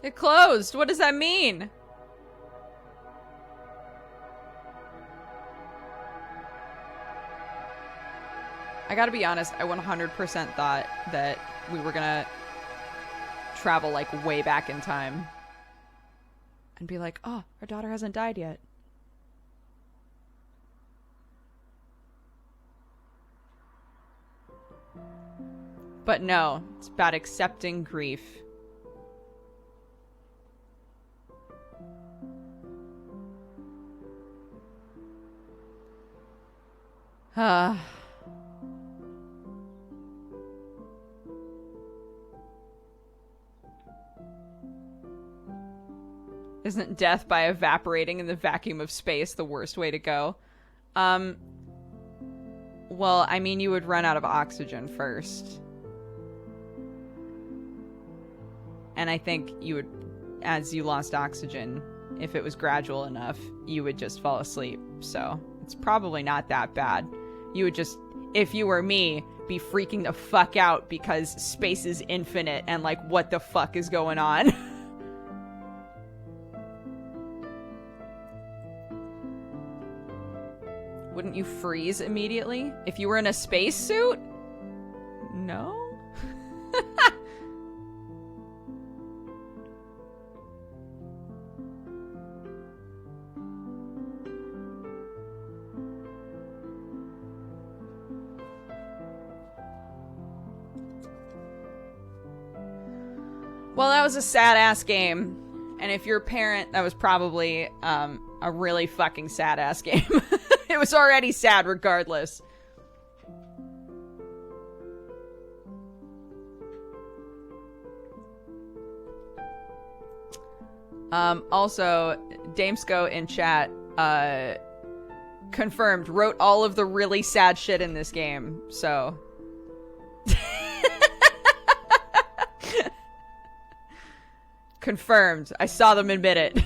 [SPEAKER 1] It closed. What does that mean? I gotta be honest, I 100% thought that we were gonna travel, like, way back in time. And be like, oh, our daughter hasn't died yet. But no, it's about accepting grief. Isn't death by evaporating in the vacuum of space the worst way to go? Well, I mean, you would run out of oxygen first. And I think you would, as you lost oxygen, if it was gradual enough, you would just fall asleep. So it's probably not that bad. You would just, if you were me, be freaking the fuck out because space is infinite and like, what the fuck is going on? Wouldn't you freeze immediately? If you were in a spacesuit? No? Well, that was a sad-ass game. And if you're a parent, that was probably a really fucking sad-ass game. It was already sad regardless. Also, Damesco in chat confirmed, wrote all of the really sad shit in this game, so... Confirmed. I saw them admit it.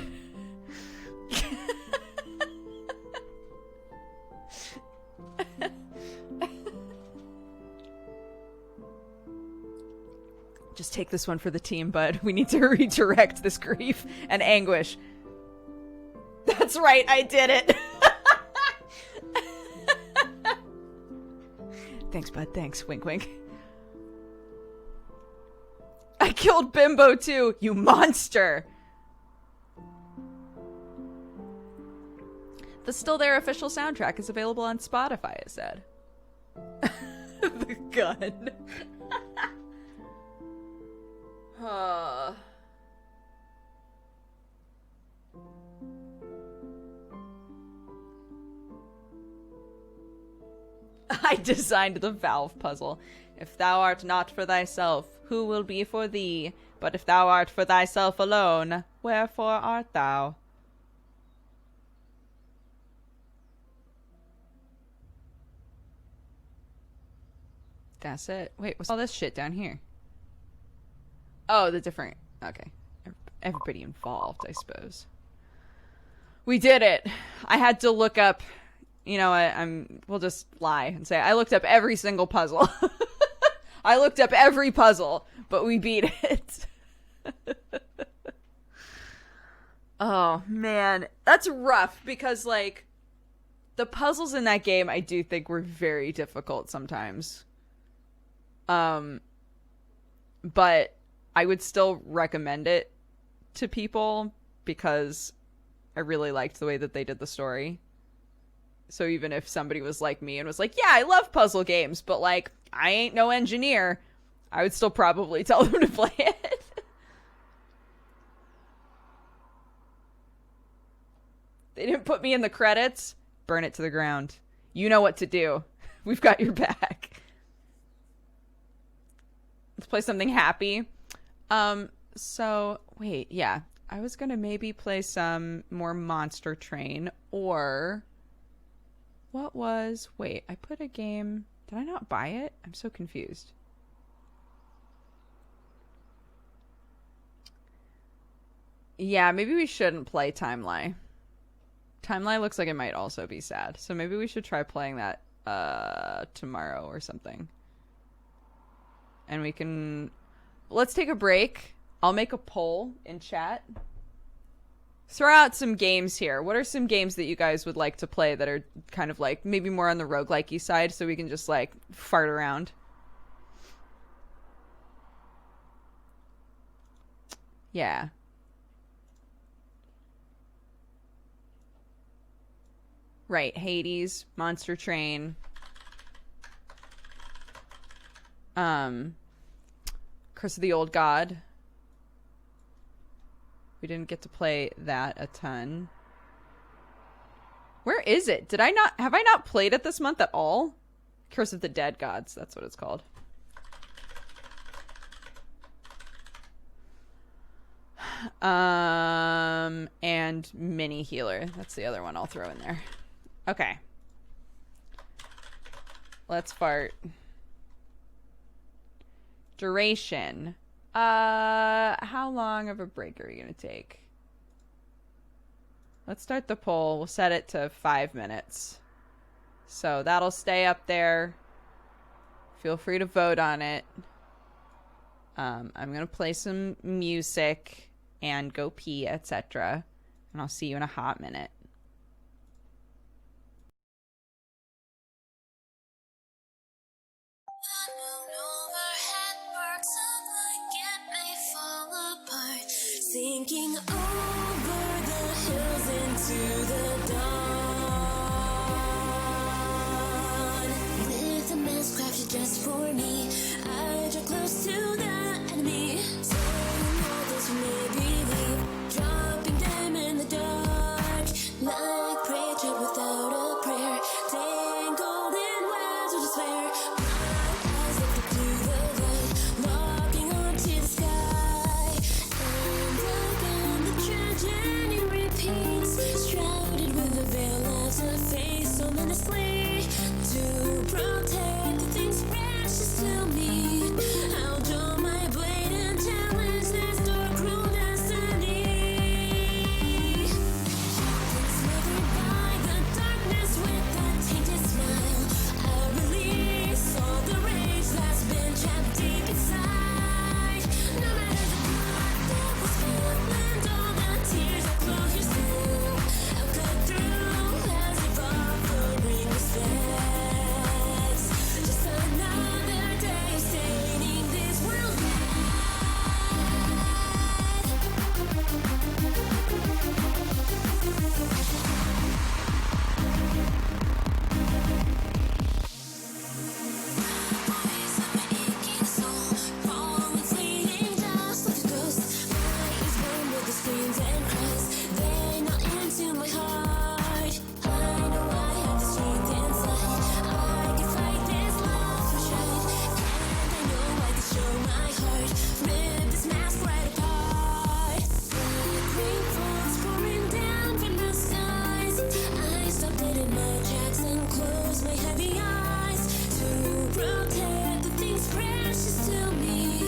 [SPEAKER 1] Just take this one for the team, bud. We need to redirect this grief and anguish. That's right, I did it. Thanks, bud. Thanks. Wink, wink. I killed Bimbo too, you monster! The Still There official soundtrack is available on Spotify, it said. The gun. I designed the valve puzzle. If thou art not for thyself, who will be for thee? But if thou art for thyself alone, wherefore art thou? That's it. Wait, what's all this shit down here? Oh, the different... Okay. Everybody involved, I suppose. We did it! I had to look up... You know what, we'll just lie and say I looked up every single puzzle. I looked up every puzzle, but we beat it. Oh, man. That's rough because, like, the puzzles in that game I do think were very difficult sometimes. But I would still recommend it to people because I really liked the way that they did the story. So even if somebody was like me and was like, yeah, I love puzzle games, but like, I ain't no engineer, I would still probably tell them to play it. They didn't put me in the credits. Burn it to the ground. You know what to do. We've got your back. Let's play something happy. So, wait, yeah. I was gonna maybe play some more Monster Train, or... What was... Wait, I put a game... Did I not buy it? I'm so confused. Yeah, maybe we shouldn't play Timeline. Timeline looks like it might also be sad. So maybe we should try playing that tomorrow or something. And we can... Let's take a break. I'll make a poll in chat. Throw out some games here. What are some games that you guys would like to play that are kind of like maybe more on the roguelike-y side so we can just like fart around? Yeah. Right, Hades, Monster Train. Curse of the Old God. We didn't get to play that a ton. Where is it? Have I not played it this month at all? Curse of the Dead Gods, that's what it's called. And Mini Healer. That's the other one I'll throw in there. Okay. Let's fart. Duration. How long of a break are we going to take? Let's start the poll. We'll set it to 5 minutes. So that'll stay up there. Feel free to vote on it. I'm going to play some music and go pee, etc. And I'll see you in a hot minute.
[SPEAKER 4] Sinking over the hills into the dawn. With a mask crafted just for me, I draw close to the enemy. Saying others who may believe, dropping them in the dark. Like prey trapped without a prayer, tangled in webs of despair. My eyes look up to the light, locking onto the sky. Journey repeats, shrouded with a veil as a face so menacingly to protect the things precious to me. I'll draw my blade and challenge this dark, cruel destiny. Smothered by the darkness with that tainted smile, I'll release all the rage that's been trapped deep inside. No matter the blood that was spilled and all the tears I flow here still, I'll cut through as if offering respects. Just another day staining this world red. Voice of my aching soul, wrong and fleeting just like a ghost. My ears burn with the screams and cries, they gnaw into my heart. I know I have the strength inside, I can fight this love for sure. And I know I can show my heart, rip this mask right apart. Rainfall's pouring down from the skies, I stop dead in my tracks and close my heavy eyes to protect the things precious to me.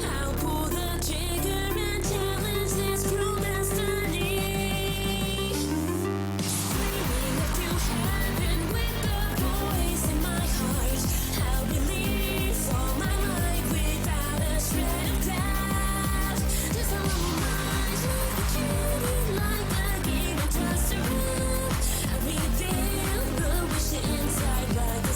[SPEAKER 4] I'll pull the trigger and challenge this cruel destiny. Screaming up to heaven with the voice in my heart, I'll release all my life without a shred of doubt. Just a little mind with the truth, like a game of trust around. I reveal the wish inside like a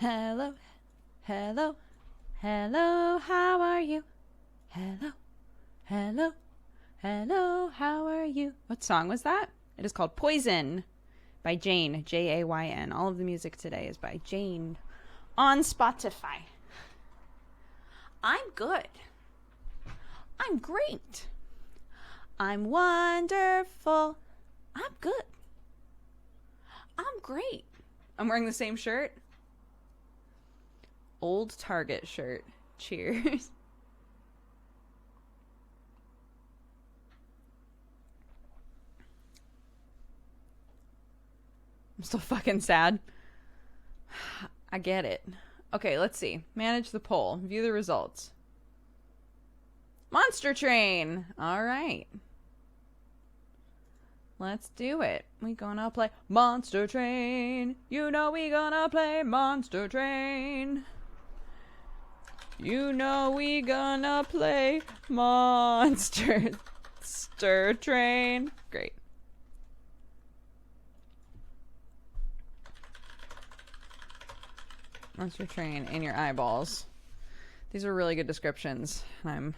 [SPEAKER 3] Hello, hello, hello, how are you? Hello, hello, hello, how are you? What song was that? It is called Poison by Jane, Jayn. All of the music today is by Jane on Spotify. I'm good. I'm great. I'm wonderful. I'm good. I'm great. I'm wearing the same shirt. Old Target shirt. Cheers. I'm still fucking sad. I get it. Okay, let's see. Manage the poll. View the results. Monster Train. All right. Let's do it. We gonna play Monster Train. You know we gonna play Monster Train. You know we gonna play Monster Train. Great. Monster Train in your eyeballs. These are really good descriptions. I'm